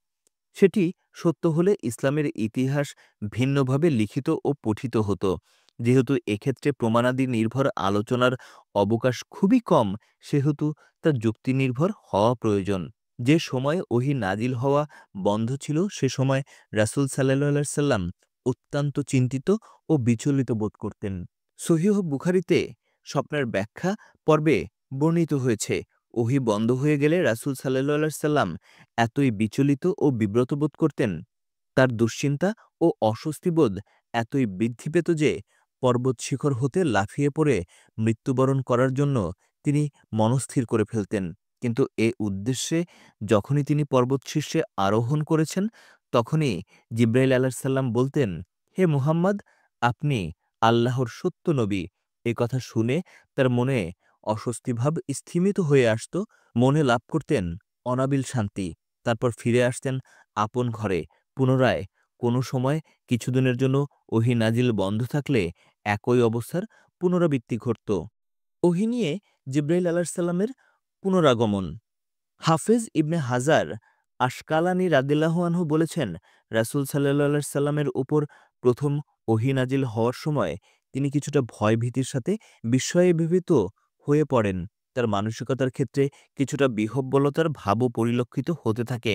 সেটি সত্য হলে ইসলামের ইতিহাস ভিন্নভাবে লিখিত ও পঠিত হতো। যেহেতু এক্ষেত্রে প্রমাণাদি নির্ভর আলোচনার অবকাশ খুবই কম, সেহেতু তা যুক্তিনির্ভর হওয়া প্রয়োজন। যে সময়ে ওহী নাজিল হওয়া বন্ধ ছিল সে সময় রাসূল সাল্লাল্লাহু আলাইহি সাল্লাম অত্যন্ত চিন্তিত ও বিচলিত বোধ করতেন। সহিহ বুখারীতে স্বপ্নের ব্যাখ্যা পর্বে বর্ণিত হয়েছে, ওহী বন্ধ হয়ে গেলে রাসূল সাল্লাল্লাহু আলাইহি সাল্লাম এতই বিচলিত ও বিব্রত বোধ করতেন, তার দুশ্চিন্তা ও অস্বস্তিবোধ এতই বৃদ্ধি পেত যে পর্বত শিখর হতে লাফিয়ে পড়ে মৃত্যুবরণ করার জন্য তিনি মনস্থির করে ফেলতেন। কিন্তু এ উদ্দেশ্যে যখনই তিনি পর্বত শীর্ষে আরোহণ করেছেন, তখনই জিব্রাইল আলাইহিস সালাম বলতেন, "হে মুহাম্মদ, আপনি আল্লাহর সত্য নবী।" এ কথা শুনে তার মনে অস্বস্তিভাব স্থিমিত হয়ে আসত, মনে লাভ করতেন অনাবিল শান্তি। তারপর ফিরে আসতেন আপন ঘরে। পুনরায় কোনো সময় কিছুদিনের জন্য ওহী নাজিল বন্ধ থাকলে একই অবস্থার পুনরাবৃত্তি ঘটত। ওহী নিয়ে জিব্রাইল আলাইহিসসালামের পুনরাগমন। হাফেজ ইবনে হাজার আশকালানি রাদিয়াল্লাহু আনহু বলেছেন, রাসূল সাল্লাল্লাহু আলাইহি সাল্লামের উপর প্রথম ওহী নাজিল হওয়ার সময় তিনি কিছুটা ভয়-ভীতির সাথে বিস্ময়ে-বিহ্বত হয়ে পড়েন। তার মানসিকতার ক্ষেত্রে কিছুটা বিহ্বলতার ভাবও পরিলক্ষিত হতে থাকে।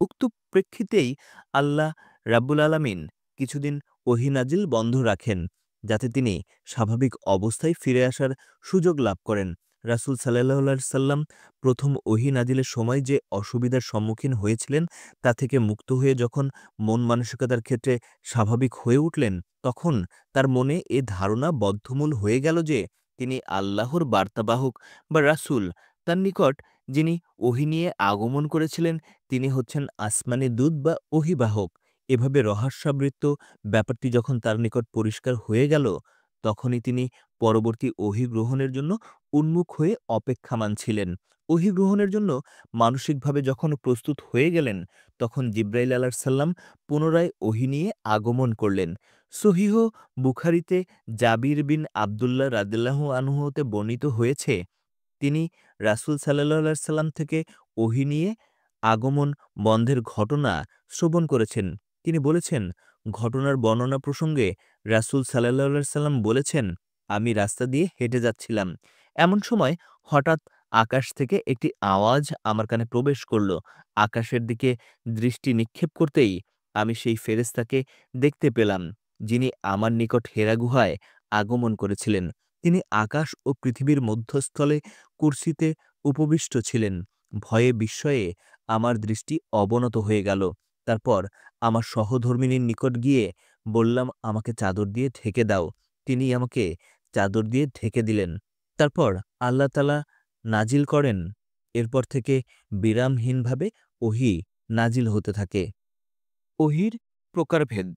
উক্ত প্রেক্ষিতেই আল্লাহ রাব্বুল আলামিন কিছুদিন ওহী নাজিল বন্ধ রাখেন, যাতে তিনি স্বাভাবিক অবস্থায় ফিরে আসার সুযোগ লাভ করেন। রাসূল সাল্লাল্লাহু আলাইহি সাল্লাম প্রথম ওহী নাজিলের সময় যে অসুবিধার সম্মুখীন হয়েছিলেন, তা থেকে মুক্ত হয়ে যখন মন মানসিকতার ক্ষেত্রে স্বাভাবিক হয়ে উঠলেন, তখন তার মনে এ ধারণা বদ্ধমূল হয়ে গেল যে তিনি আল্লাহর বার্তাবাহক বা রাসূল। তার নিকট যিনি ওহী নিয়ে আগমন করেছিলেন তিনি হচ্ছেন আসমানী দূত বা ওহীবাহক। এভাবে রহস্যাবৃত ব্যাপারটি যখন তার নিকট পরিষ্কার হয়ে গেল, তখনই তিনি পরবর্তী ওহী গ্রহণের জন্য উন্মুখ হয়ে অপেক্ষামান ছিলেন। ওহী গ্রহণের জন্য মানসিকভাবে যখন প্রস্তুত হয়ে গেলেন, তখন জিব্রাইল আলাইহিসসালাম পুনরায় ওহী নিয়ে আগমন করলেন। সহিহ বুখারীতে জাবির বিন আবদুল্লাহ রাদিয়াল্লাহু আনহু হতে বর্ণিত হয়েছে, তিনি রাসূল সাল্লাল্লাহু আলাইহি সাল্লাম থেকে ওহী নিয়ে আগমন বন্ধের ঘটনা শ্রবণ করেছেন। তিনি বলেছেন, ঘটনার বর্ণনা প্রসঙ্গে রাসূল সাল্লাল্লাহু আলাইহি সাল্লাম বলেছেন, আমি রাস্তা দিয়ে হেঁটে যাচ্ছিলাম। এমন সময় হঠাৎ আকাশ থেকে একটি আওয়াজ আমার কানে প্রবেশ করল। আকাশের দিকে দৃষ্টি নিক্ষেপ করতেই আমি সেই ফেরেশতাকে দেখতে পেলাম, যিনি আমার নিকট হেরা গুহায় আগমন করেছিলেন। তিনি আকাশ ও পৃথিবীর মধ্যস্থলে কুরসিতে উপবিষ্ট ছিলেন। ভয়ে বিস্ময়ে আমার দৃষ্টি অবনত হয়ে গেল। তারপর আমার সহধর্মিণীর নিকট গিয়ে বললাম, আমাকে চাদর দিয়ে ঢেকে দাও। তিনি আমাকে চাদর দিয়ে ঢেকে দিলেন। তারপর আল্লাহ তাআলা নাজিল করেন। এরপর থেকে বিরামহীনভাবে ওহী নাজিল হতে থাকে। ওহীর প্রকারভেদ।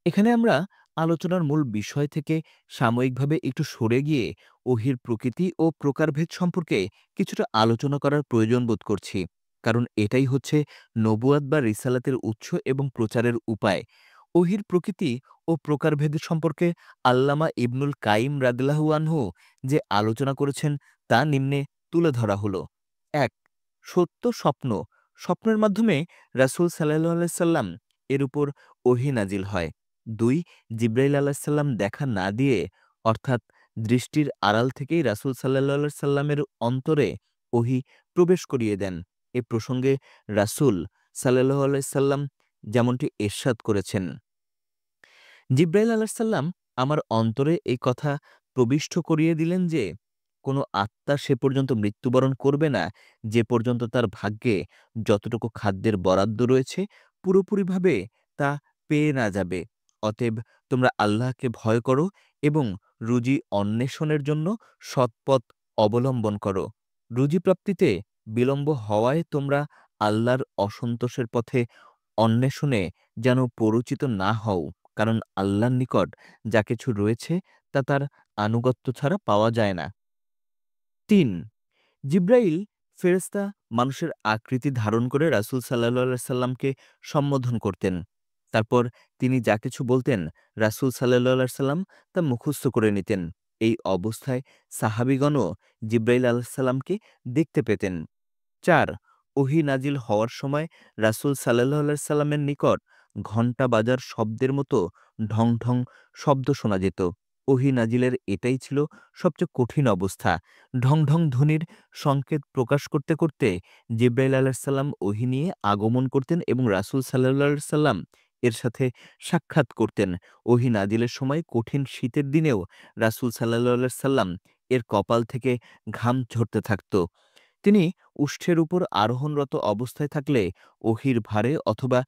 এখানে আমরা আলোচনার মূল বিষয় থেকে সাময়িকভাবে একটু সরে গিয়ে ওহীর প্রকৃতি ও প্রকারভেদ সম্পর্কে কিছুটা আলোচনা করার প্রয়োজন বোধ করছি। কারণ এটাই হচ্ছে নবুয়াত বা রিসালাতের উৎস এবং প্রচারের উপায়। ওহীর প্রকৃতি ও প্রকারভেদ সম্পর্কে আল্লামা ইবনুল কাইম রাদিয়াল্লাহু আনহু যে আলোচনা করেছেন তা নিম্নে তুলে ধরা হলো। ১. সত্য স্বপ্ন। স্বপ্নের মাধ্যমে রাসূল সাল্লাল্লাহু আলাইহি সাল্লাম এর উপর ওহী নাজিল হয়। ২. জিব্রাইল আলাইহিস সালাম দেখা না দিয়ে, অর্থাৎ দৃষ্টির আড়াল থেকেই রাসূল সাল্লাল্লাহু আলাইহি সাল্লামের অন্তরে ওহী প্রবেশ করিয়ে দেন। এ প্রসঙ্গে রাসূল সাল্লাল্লাহু আলাইহি সাল্লাম যেমনটি ইরশাদ করেছেন, জিব্রাইল আলাইহিস সালাম আমার অন্তরে এই কথা প্রবিষ্ট করিয়ে দিলেন যে, কোনো আত্মা সে পর্যন্ত মৃত্যুবরণ করবে না, যে পর্যন্ত তার ভাগ্যে যতটুকু খাদ্যের বরাদ্দ রয়েছে পুরোপুরিভাবে তা পেয়ে না যাবে। অতএব তোমরা আল্লাহকে ভয় করো এবং রুজি অন্বেষণের জন্য সৎপথ অবলম্বন করো। রুজি প্রাপ্তিতে বিলম্ব হওয়ায় তোমরা আল্লাহর অসন্তোষের পথে অন্বেষণে যেন প্ররোচিত না হও, কারণ আল্লাহর নিকট যা কিছু রয়েছে তা তার আনুগত্য ছাড়া পাওয়া যায় না। ৩. জিব্রাইল ফেরেশতা মানুষের আকৃতি ধারণ করে রাসূল সাল্লাল্লাহু আলাইহি সাল্লামকে সম্বোধন করতেন। তারপর তিনি যা কিছু বলতেন রাসূল সাল্লাল্লাহু আলাইহি সাল্লাম তা মুখস্থ করে নিতেন। এই অবস্থায় সাহাবীগণও জিব্রাইল আলাইহিস সালামকে দেখতে পেতেন। ৪. ওহী নাজিল হওয়ার সময় রাসূল সাল্লাল্লাহু আলাইহি সাল্লামের নিকট ঘণ্টা বাজার শব্দের মতো ঢং ঢং শব্দ শোনা যেত। ওহী নাজিলের এটাই ছিল সবচেয়ে কঠিন অবস্থা। ঢং ঢং ধ্বনির সংকেত প্রকাশ করতে করতে জিব্রাইল আলাইহিস সালাম ওহী নিয়ে আগমন করতেন এবং রাসূল সাল্লাল্লাহু আলাইহি সাল্লাম এর সাথে সাক্ষাৎ করতেন। ওহী নাজিলের সময় কঠিন শীতের দিনেও রাসূল সাল্লাল্লাহু আলাইহি সাল্লাম এর কপাল থেকে ঘাম ঝরতে থাকত। তিনি উষ্ঠের উপর আরোহণরত অবস্থায় থাকলে ওহীর ভারে অথবা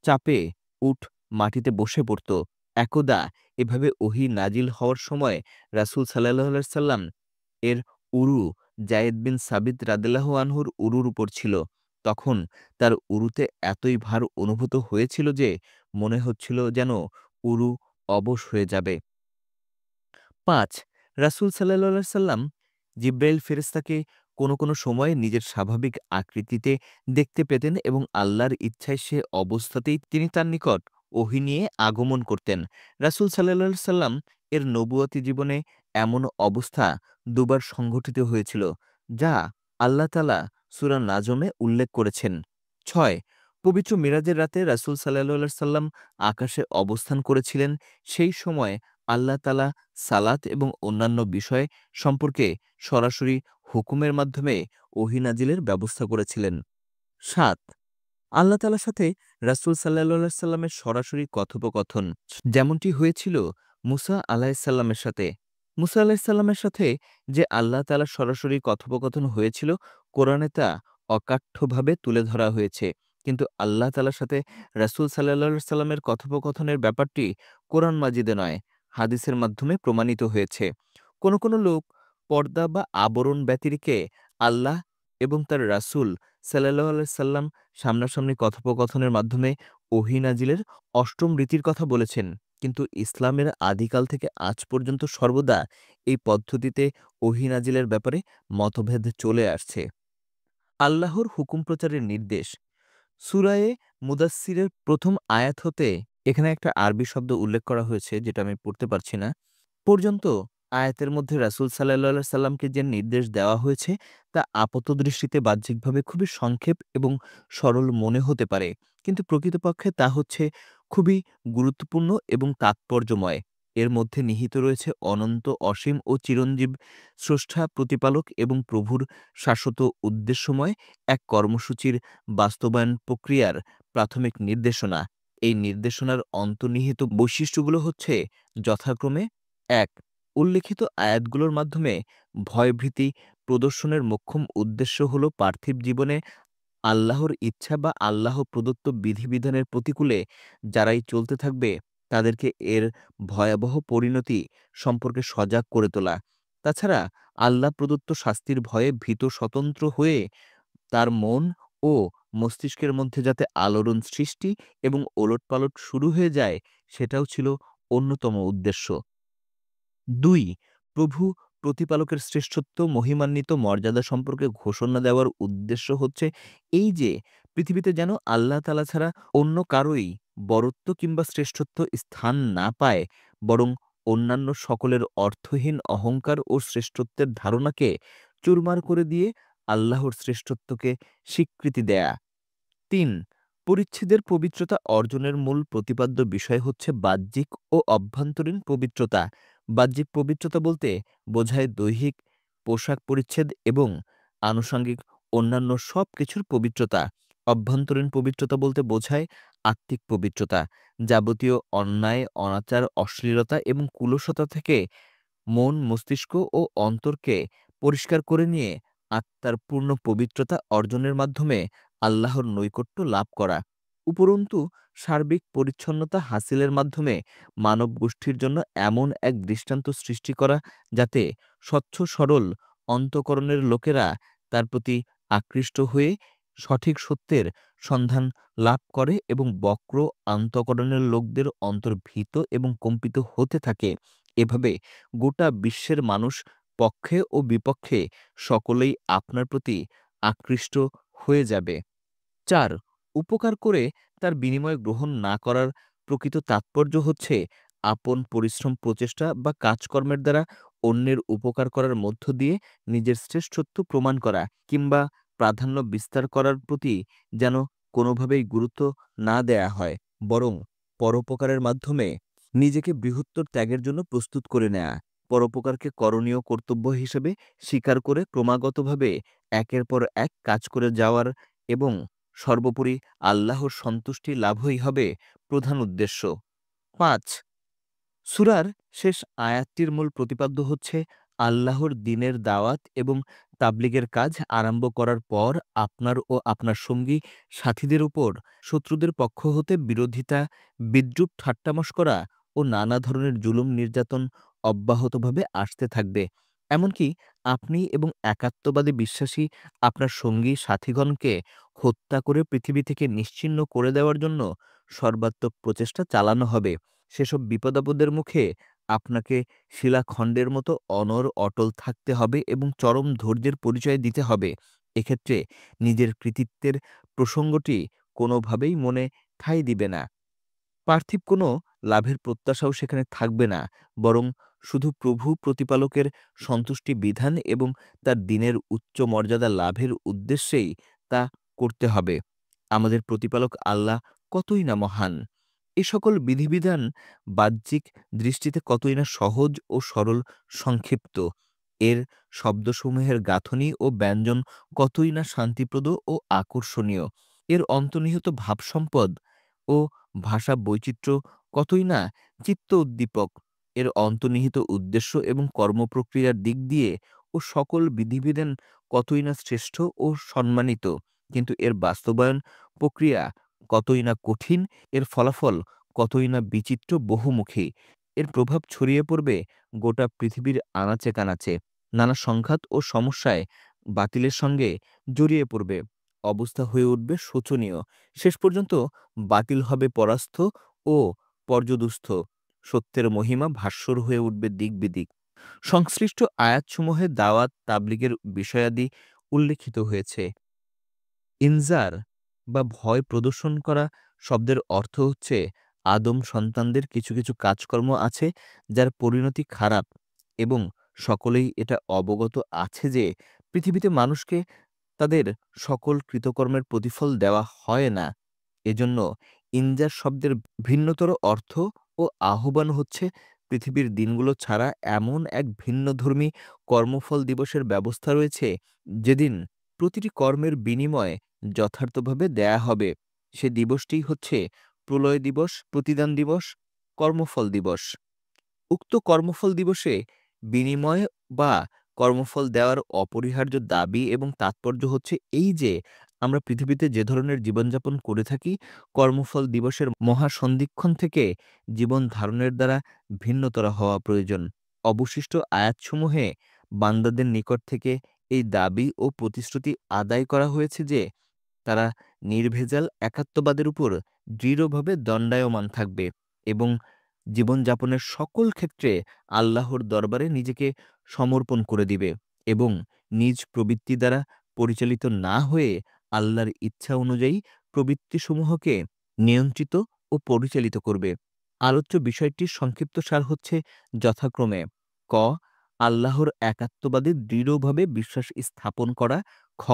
চাপে উট মাটিতে বসে পড়ত। একদা এভাবে ওহী নাজিল হওয়ার সময় রাসূল সাল্লাল্লাহু আলাইহি সাল্লাম এর উরু যায়েদ বিন সাবিত রাদিয়াল্লাহু আনহুর উরুর উপর ছিল। তখন তার উরুতে এতই ভার অনুভূত হয়েছিল যে মনে হচ্ছিল যেন উরু অবশ হয়ে যাবে। ৫. রাসূল সাল্লাল্লাহু আলাইহি সাল্লাম জিব্রাইল ফেরেশতাকে কোনো সময়ে নিজের স্বাভাবিক আকৃতিতে দেখতে পেতেন এবং আল্লাহর ইচ্ছায় সে অবস্থাতেই তিনি তার নিকট ওহী নিয়ে আগমন করতেন। রাসূল সাল্লাল্লাহু সাল্লাম এর নবুয়তি জীবনে এমন অবস্থা দুবার সংঘটিত হয়েছিল, যা আল্লাহ তাআলা সূরা নাজমে উল্লেখ করেছেন। ৬ পবিত্র মিরাজের রাতে রাসূল সাল্লাল্লাহু সাল্লাম আকাশে অবস্থান করেছিলেন। সেই সময় আল্লাহ তাআলা সালাত এবং অন্যান্য বিষয় সম্পর্কে সরাসরি হুকুমের মাধ্যমে ওহী নাজিলের ব্যবস্থা করেছিলেন। ৭ আল্লাহ তাআলার সাথে রাসূল সাল্লাল্লাহু সাল্লামের সরাসরি কথোপকথন, যেমনটি হয়েছিল মুসা আলাইহিসসালামের সাথে। মুসা আলাইহিসসালামের সাথে যে আল্লাহ তাআলার সরাসরি কথোপকথন হয়েছিল, কোরআনে তা অকাঠ্যভাবে তুলে ধরা হয়েছে। কিন্তু আল্লাহ তাআলার সাথে রাসূল সাল্লাল্লাহু সাল্লামের কথোপকথনের ব্যাপারটি কোরআন মাজিদে নয়, হাদিসের মাধ্যমে প্রমাণিত হয়েছে। কোনো লোক পর্দা বা আবরণ ব্যতিরেকে আল্লাহ এবং তার রাসূল সাল্লাল্লাহু আলাইহি সাল্লাম সামনাসামনি কথোপকথনের মাধ্যমে ওহী নাজিলের অষ্টম রীতির কথা বলেছেন। কিন্তু ইসলামের আদিকাল থেকে আজ পর্যন্ত সর্বদা এই পদ্ধতিতে ওহী নাজিলের ব্যাপারে মতভেদ চলে আসছে। আল্লাহর হুকুম প্রচারের নির্দেশ। সূরায়ে মুদাচ্ছিরের প্রথম আয়াত হতে এখানে একটা আরবি শব্দ উল্লেখ করা হয়েছে, যেটা আমি পড়তে পারছি না। পর্যন্ত আয়াতের মধ্যে রাসূল সাল্লাল্লাহু সাল্লামকে যে নির্দেশ দেওয়া হয়েছে তা আপাতদৃষ্টিতে বাহ্যিকভাবে খুবই সংক্ষেপ এবং সরল মনে হতে পারে, কিন্তু প্রকৃতপক্ষে তা হচ্ছে খুবই গুরুত্বপূর্ণ এবং তাৎপর্যময়। এর মধ্যে নিহিত রয়েছে অনন্ত, অসীম ও চিরঞ্জীব স্রষ্টা, প্রতিপালক এবং প্রভুর শাশ্বত উদ্দেশ্যময় এক কর্মসূচির বাস্তবায়ন প্রক্রিয়ার প্রাথমিক নির্দেশনা। এই নির্দেশনার অন্তর্নিহিত বৈশিষ্ট্যগুলো হচ্ছে যথাক্রমে: ১ উল্লেখিত আয়াতগুলোর মাধ্যমে ভয়ভীতি প্রদর্শনের মোক্ষম উদ্দেশ্য হল পার্থিব জীবনে আল্লাহর ইচ্ছা বা আল্লাহ প্রদত্ত বিধিবিধানের প্রতিকূলে যারাই চলতে থাকবে তাদেরকে এর ভয়াবহ পরিণতি সম্পর্কে সজাগ করে তোলা। তাছাড়া আল্লাহ প্রদত্ত শাস্তির ভয়ে ভীত স্বতন্ত্র হয়ে তার মন ও মস্তিষ্কের মধ্যে যাতে আলোড়ন সৃষ্টি এবং ওলটপালট শুরু হয়ে যায়, সেটাও ছিল অন্যতম উদ্দেশ্য। ২ প্রভু প্রতিপালকের শ্রেষ্ঠত্ব, মহিমান্বিত মর্যাদা সম্পর্কে ঘোষণা দেওয়ার উদ্দেশ্য হচ্ছে এই যে পৃথিবীতে যেন আল্লাহ তাআলা ছাড়া অন্য কারোই বরত্ব কিংবা শ্রেষ্ঠত্ব স্থান না পায়, বরং অন্যান্য সকলের অর্থহীন অহংকার ও শ্রেষ্ঠত্বের ধারণাকে চুরমার করে দিয়ে আল্লাহর শ্রেষ্ঠত্বকে স্বীকৃতি দেয়া। ৩ পরিচ্ছেদের পবিত্রতা অর্জনের মূল প্রতিপাদ্য বিষয় হচ্ছে বাহ্যিক ও অভ্যন্তরীণ পবিত্রতা। বাহ্যিক পবিত্রতা বলতে বোঝায় দৈহিক পোশাক পরিচ্ছেদ এবং আনুষঙ্গিক অন্যান্য সব কিছুর পবিত্রতা। অভ্যন্তরীণ পবিত্রতা বলতে বোঝায় আত্মিক পবিত্রতা, যাবতীয় অন্যায়, অনাচার, অশ্লীলতা এবং কুলসতা থেকে মন, মস্তিষ্ক ও অন্তরকে পরিষ্কার করে নিয়ে আত্মার পূর্ণ পবিত্রতা অর্জনের মাধ্যমে আল্লাহর নৈকট্য লাভ করা। উপরন্তু সার্বিক পরিচ্ছন্নতা হাসিলের মাধ্যমে মানব গোষ্ঠীর জন্য এমন এক দৃষ্টান্ত সৃষ্টি করা, যাতে স্বচ্ছ সরল অন্তঃকরণের লোকেরা তার প্রতি আকৃষ্ট হয়ে সঠিক সত্যের সন্ধান লাভ করে এবং বক্র অন্তঃকরণের লোকদের অন্তর ভীত এবং কম্পিত হতে থাকে। এভাবে গোটা বিশ্বের মানুষ পক্ষে ও বিপক্ষে সকলেই আপনার প্রতি আকৃষ্ট হয়ে যাবে। ৪ উপকার করে তার বিনিময় গ্রহণ না করার প্রকৃত তাৎপর্য হচ্ছে আপন পরিশ্রম, প্রচেষ্টা বা কাজকর্মের দ্বারা অন্যের উপকার করার মধ্য দিয়ে নিজের শ্রেষ্ঠত্ব প্রমাণ করা কিংবা প্রাধান্য বিস্তার করার প্রতি যেন কোনোভাবেই গুরুত্ব না দেয়া হয়, বরং পরোপকারের মাধ্যমে নিজেকে বৃহত্তর ত্যাগের জন্য প্রস্তুত করে নেয়া। পরোপকারকে করণীয় কর্তব্য হিসেবে স্বীকার করে ক্রমাগতভাবে একের পর এক কাজ করে যাওয়ার এবং সর্বোপরি আল্লাহর সন্তুষ্টি লাভই হবে প্রধান উদ্দেশ্য। ৫ সূরার শেষ আয়াতটির মূল প্রতিপাদ্য হচ্ছে আল্লাহর দ্বীনের দাওয়াত এবং তাবলীগের কাজ আরম্ভ করার পর আপনার ও আপনার সঙ্গী সাথীদের উপর শত্রুদের পক্ষ হতে বিরোধিতা, বিদ্রূপ, ঠাট্টামশকরা ও নানা ধরনের জুলুম নির্যাতন অব্যাহতভাবে আসতে থাকবে। এমনকি আপনি এবং একাত্মবাদী বিশ্বাসী আপনার সঙ্গী সাথীগণকে হত্যা করে পৃথিবী থেকে নিশ্চিহ্ন করে দেওয়ার জন্য সর্বাত্মক প্রচেষ্টা চালানো হবে। সেসব বিপদাপদের মুখে আপনাকে শিলাখণ্ডের মতো অনড় অটল থাকতে হবে এবং চরম ধৈর্যের পরিচয় দিতে হবে। এক্ষেত্রে নিজের কৃতিত্বের প্রসঙ্গটি কোনোভাবেই মনে ঠাঁই দিবে না। পার্থিব কোনো লাভের প্রত্যাশাও সেখানে থাকবে না, বরং শুধু প্রভু প্রতিপালকের সন্তুষ্টি বিধান এবং তার দিনের উচ্চ মর্যাদা লাভের উদ্দেশ্যেই তা করতে হবে। আমাদের প্রতিপালক আল্লাহ কতই না মহান! এ সকল বিধিবিধান বাহ্যিক দৃষ্টিতে কতই না সহজ ও সরল সংক্ষিপ্ত। এর শব্দসমূহের গাঁথনি ও ব্যঞ্জন কতই না শান্তিপ্রদ ও আকর্ষণীয়। এর অন্তর্নিহিত ভাবসম্পদ ও ভাষা বৈচিত্র্য কতই না চিত্ত উদ্দীপক। এর অন্তর্নিহিত উদ্দেশ্য এবং কর্মপ্রক্রিয়ার দিক দিয়ে ও সকল বিধিবিধান কতই না শ্রেষ্ঠ ও সম্মানিত। কিন্তু এর বাস্তবায়ন প্রক্রিয়া কতই না কঠিন, এর ফলাফল কতই না বিচিত্র বহুমুখী। এর প্রভাব ছড়িয়ে পড়বে গোটা পৃথিবীর আনাচে কানাচে। নানা সংঘাত ও সমস্যায় বাতিলের সঙ্গে জড়িয়ে পড়বে। অবস্থা হয়ে উঠবে শোচনীয়। শেষ পর্যন্ত বাতিল হবে পরাস্ত ও পর্যুদুস্থ। সত্যের মহিমা ভাস্বর হয়ে উঠবে দিক বিদিক। সংশ্লিষ্ট আয়াতসমূহে দাওয়াত তাবলীগের বিষয়াদি উল্লেখিত হয়েছে। ইনজার বা ভয় প্রদর্শন করা শব্দের অর্থ হচ্ছে আদম সন্তানদের কিছু কিছু কাজকর্ম আছে যার পরিণতি খারাপ, এবং সকলেই এটা অবগত আছে যে পৃথিবীতে মানুষকে তাদের সকল কৃতকর্মের প্রতিফল দেওয়া হয় না। এজন্য ইনজার শব্দের ভিন্নতর অর্থ ও আহ্বান হচ্ছে পৃথিবীর দিনগুলো ছাড়া এমন এক ভিন্নধর্মী কর্মফল দিবসের ব্যবস্থা রয়েছে, যেদিন প্রতিটি কর্মের বিনিময় যথার্থভাবে দেয়া হবে। সে দিবসটিই হচ্ছে প্রলয় দিবস, প্রতিদান দিবস, কর্মফল দিবস। উক্ত কর্মফল দিবসে বিনিময় বা কর্মফল দেওয়ার অপরিহার্য দাবি এবং তাৎপর্য হচ্ছে এই যে, আমরা পৃথিবীতে যে ধরনের জীবনযাপন করে থাকি, কর্মফল দিবসের মহাসন্ধিক্ষণ থেকে জীবন ধারণের দ্বারা ভিন্নতর হওয়া প্রয়োজন। অবশিষ্ট আয়াতসমূহে বান্দাদের নিকট থেকে এই দাবি ও প্রতিশ্রুতি আদায় করা হয়েছে যে তারা নির্ভেজাল একাত্মবাদের উপর দৃঢ়ভাবে দণ্ডায়মান থাকবে এবং জীবনযাপনের সকল ক্ষেত্রে আল্লাহর দরবারে নিজেকে সমর্পণ করে দিবে এবং নিজ প্রবৃত্তি দ্বারা পরিচালিত না হয়ে আল্লাহর ইচ্ছা অনুযায়ী প্রবৃত্তিসমূহকে নিয়ন্ত্রিত ও পরিচালিত করবে। আলোচ্য বিষয়টির সংক্ষিপ্তসার হচ্ছে যথাক্রমে: ক. আল্লাহর একাত্মবাদে দৃঢ়ভাবে বিশ্বাস স্থাপন করা। খ.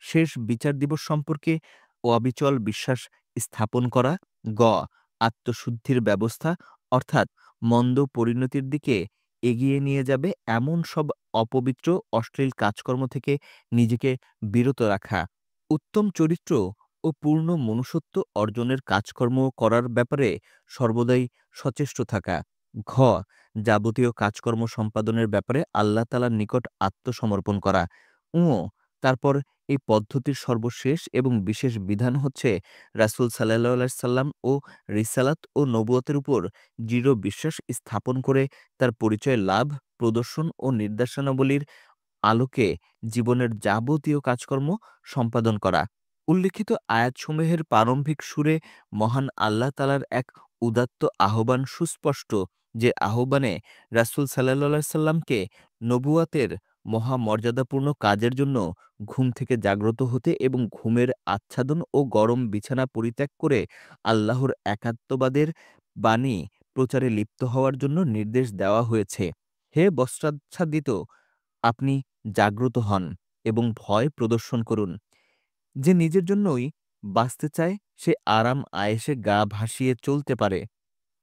শেষ বিচার দিবস সম্পর্কে অবিচল বিশ্বাস স্থাপন করা। গ. আত্মশুদ্ধির ব্যবস্থা, অর্থাৎ মন্দ পরিণতির দিকে এগিয়ে নিয়ে যাবে এমন সব অপবিত্র অশ্লীল কাজকর্ম থেকে নিজেকে বিরত রাখা। উত্তম চরিত্র ও পূর্ণ মনুষ্যত্ব অর্জনের কাজকর্ম করার ব্যাপারে সর্বদাই সচেষ্ট থাকা। ঘ. যাবতীয় কাজকর্ম সম্পাদনের ব্যাপারে আল্লাহ তাআলার নিকট আত্মসমর্পণ করা। ঙ. তারপর এই পদ্ধতির সর্বশেষ এবং বিশেষ বিধান হচ্ছে রাসূল সাল্লাল্লাহু আলাইহি সাল্লাম ও রিসালাত ও নবুয়তের উপর দৃঢ় বিশ্বাস স্থাপন করে তার পরিচয় লাভ, প্রদর্শন ও নির্দেশনাবলীর আলোকে জীবনের যাবতীয় কাজকর্ম সম্পাদন করা। উল্লিখিত আয়াতসমূহের প্রারম্ভিক সুরে মহান আল্লাহ তাআলার এক উদাত্ত আহ্বান সুস্পষ্ট, যে আহ্বানে রাসূল সাল্লাল্লাহু আলাইহি সাল্লামকে নবুয়াতের মহামর্যাদাপূর্ণ কাজের জন্য ঘুম থেকে জাগ্রত হতে এবং ঘুমের আচ্ছাদন ও গরম বিছানা পরিত্যাগ করে আল্লাহর একাত্মবাদের বাণী প্রচারে লিপ্ত হওয়ার জন্য নির্দেশ দেওয়া হয়েছে। হে বস্ত্রাচ্ছাদিত, আপনি জাগ্রত হন এবং ভয় প্রদর্শন করুন। যে নিজের জন্যই বাঁচতে চায় সে আরাম আয়েশে গা ভাসিয়ে চলতে পারে,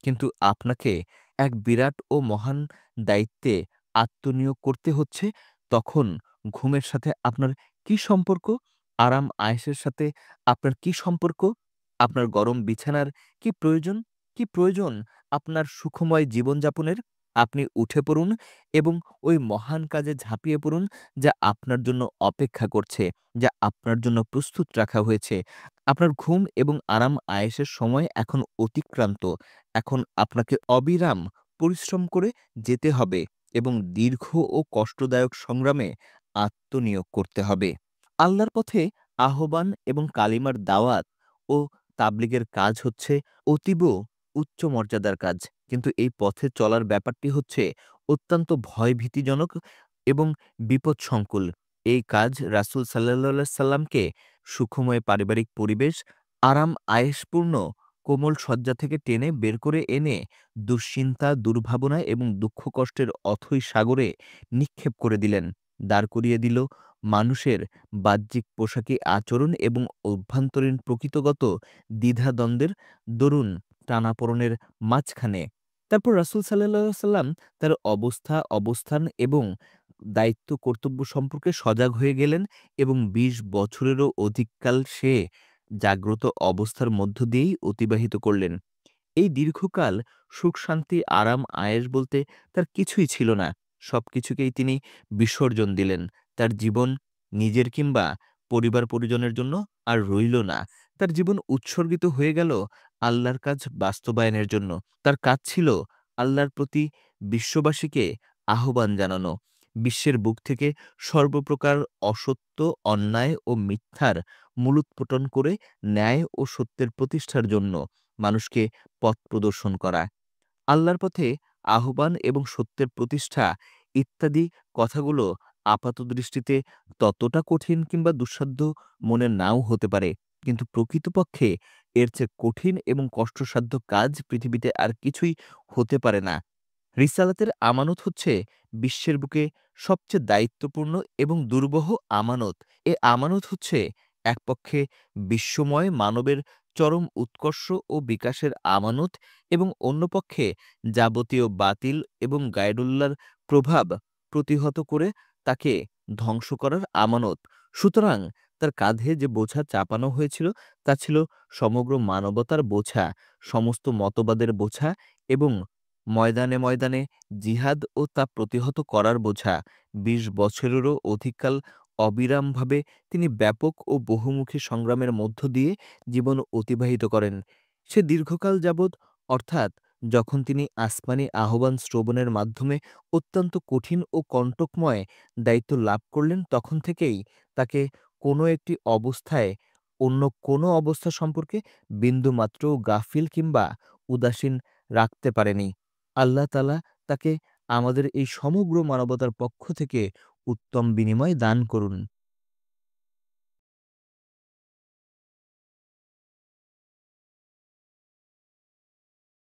কিন্তু আপনাকে এক বিরাট ও মহান দায়িত্বে আত্মনিয়োগ করতে হচ্ছে। তখন ঘুমের সাথে আপনার কি সম্পর্ক? আরাম আয়েশের সাথে আপনার কি সম্পর্ক? আপনার গরম বিছানার কি প্রয়োজন? কি প্রয়োজন আপনার সুখময় জীবনযাপনের? আপনি উঠে পড়ুন এবং ওই মহান কাজে ঝাঁপিয়ে পড়ুন যা আপনার জন্য অপেক্ষা করছে, যা আপনার জন্য প্রস্তুত রাখা হয়েছে। আপনার ঘুম এবং আরাম আয়েশের সময় এখন অতিক্রান্ত। এখন আপনাকে অবিরাম পরিশ্রম করে যেতে হবে এবং দীর্ঘ ও কষ্টদায়ক সংগ্রামে আত্মনিয়োগ করতে হবে। আল্লাহর পথে আহ্বান এবং কালিমার দাওয়াত ও তাবলীগের কাজ হচ্ছে অতীব উচ্চ মর্যাদার কাজ। কিন্তু এই পথে চলার ব্যাপারটি হচ্ছে অত্যন্ত ভয়ভীতিজনক এবং বিপদসংকুল। এই কাজ রাসূল সাল্লাল্লাহু আলাইহি সাল্লামকে সুখময় পারিবারিক পরিবেশ, আরাম আয়েশপূর্ণ কোমল শয্যা থেকে টেনে বের করে এনে দুশ্চিন্তা, দুর্ভাবনা এবং দুঃখ কষ্টের অথৈ সাগরে নিক্ষেপ করে দিলেন। দাঁড় করিয়ে দিল মানুষের বাহ্যিক পোশাকি আচরণ এবং অভ্যন্তরীণ প্রকৃতিগত দ্বিধাদ্বন্দ্বের দরুন টানাপোড়েনের মাঝখানে। তারপর রাসূল সাল্লাল্লাহু আলাইহি সাল্লাম তার অবস্থা, অবস্থান এবং দায়িত্ব কর্তব্য সম্পর্কে সজাগ হয়ে গেলেন এবং ২০ বছরেরও অধিককাল সে জাগ্রত অবস্থার মধ্য দিয়েই অতিবাহিত করলেন। এই দীর্ঘকাল সুখ-শান্তি, আরাম, আয়েশ বলতে তার কিছুই ছিল না। সবকিছুকেই তিনি বিসর্জন দিলেন। তার জীবন নিজের কিংবা পরিবার-পরিজনের জন্য আর রইল না। তার জীবন উৎসর্গিত হয়ে গেল আল্লাহর কাজ বাস্তবায়নের জন্য। তার কাজ ছিল আল্লাহর প্রতি বিশ্ববাসীকে আহ্বান জানানো। বিশ্বের বুক থেকে সর্বপ্রকার অসত্য, অন্যায় ও মিথ্যার মূলোৎপাটন করে ন্যায় ও সত্যের প্রতিষ্ঠার জন্য মানুষকে পথ প্রদর্শন করা। আল্লাহর পথে আহ্বান এবং সত্যের প্রতিষ্ঠা ইত্যাদি কথাগুলো আপাতদৃষ্টিতে ততটা কঠিন কিংবা দুঃসাধ্য মনে নাও হতে পারে। কিন্তু প্রকৃতপক্ষে এর চেয়ে কঠিন এবং কষ্টসাধ্য কাজ পৃথিবীতে আর কিছুই হতে পারে না। রিসালাতের আমানত হচ্ছে বিশ্বের বুকে সবচেয়ে দায়িত্বপূর্ণ এবং দুর্বহ আমানত। এ আমানত হচ্ছে এক পক্ষে বিশ্বময় মানবের চরম উৎকর্ষ ও বিকাশের আমানত এবং অন্য পক্ষে যাবতীয় বাতিল এবং গায়রুল্লাহর প্রভাব প্রতিহত করে তাকে ধ্বংস করার আমানত। সুতরাং তার কাঁধে যে বোঝা চাপানো হয়েছিল তা ছিল সমগ্র মানবতার বোঝা, সমস্ত মতবাদের বোঝা এবং ময়দানে ময়দানে জিহাদ ও তা প্রতিহত করার বোঝা। ২০ বছরেরও অধিককাল অবিরামভাবে তিনি ব্যাপক ও বহুমুখী সংগ্রামের মধ্য দিয়ে জীবন অতিবাহিত করেন। সে দীর্ঘকাল যাবৎ, অর্থাৎ যখন তিনি আসমানি আহ্বান শ্রবণের মাধ্যমে অত্যন্ত কঠিন ও কণ্টকময় দায়িত্ব লাভ করলেন, তখন থেকেই তাকে কোনো একটি অবস্থায় অন্য কোনো অবস্থা সম্পর্কে বিন্দুমাত্রও গাফিল কিংবা উদাসীন রাখতে পারেনি। আল্লাহ তাআলা তাকে আমাদের এই সমগ্র মানবতার পক্ষ থেকে উত্তম বিনিময় দান করুন।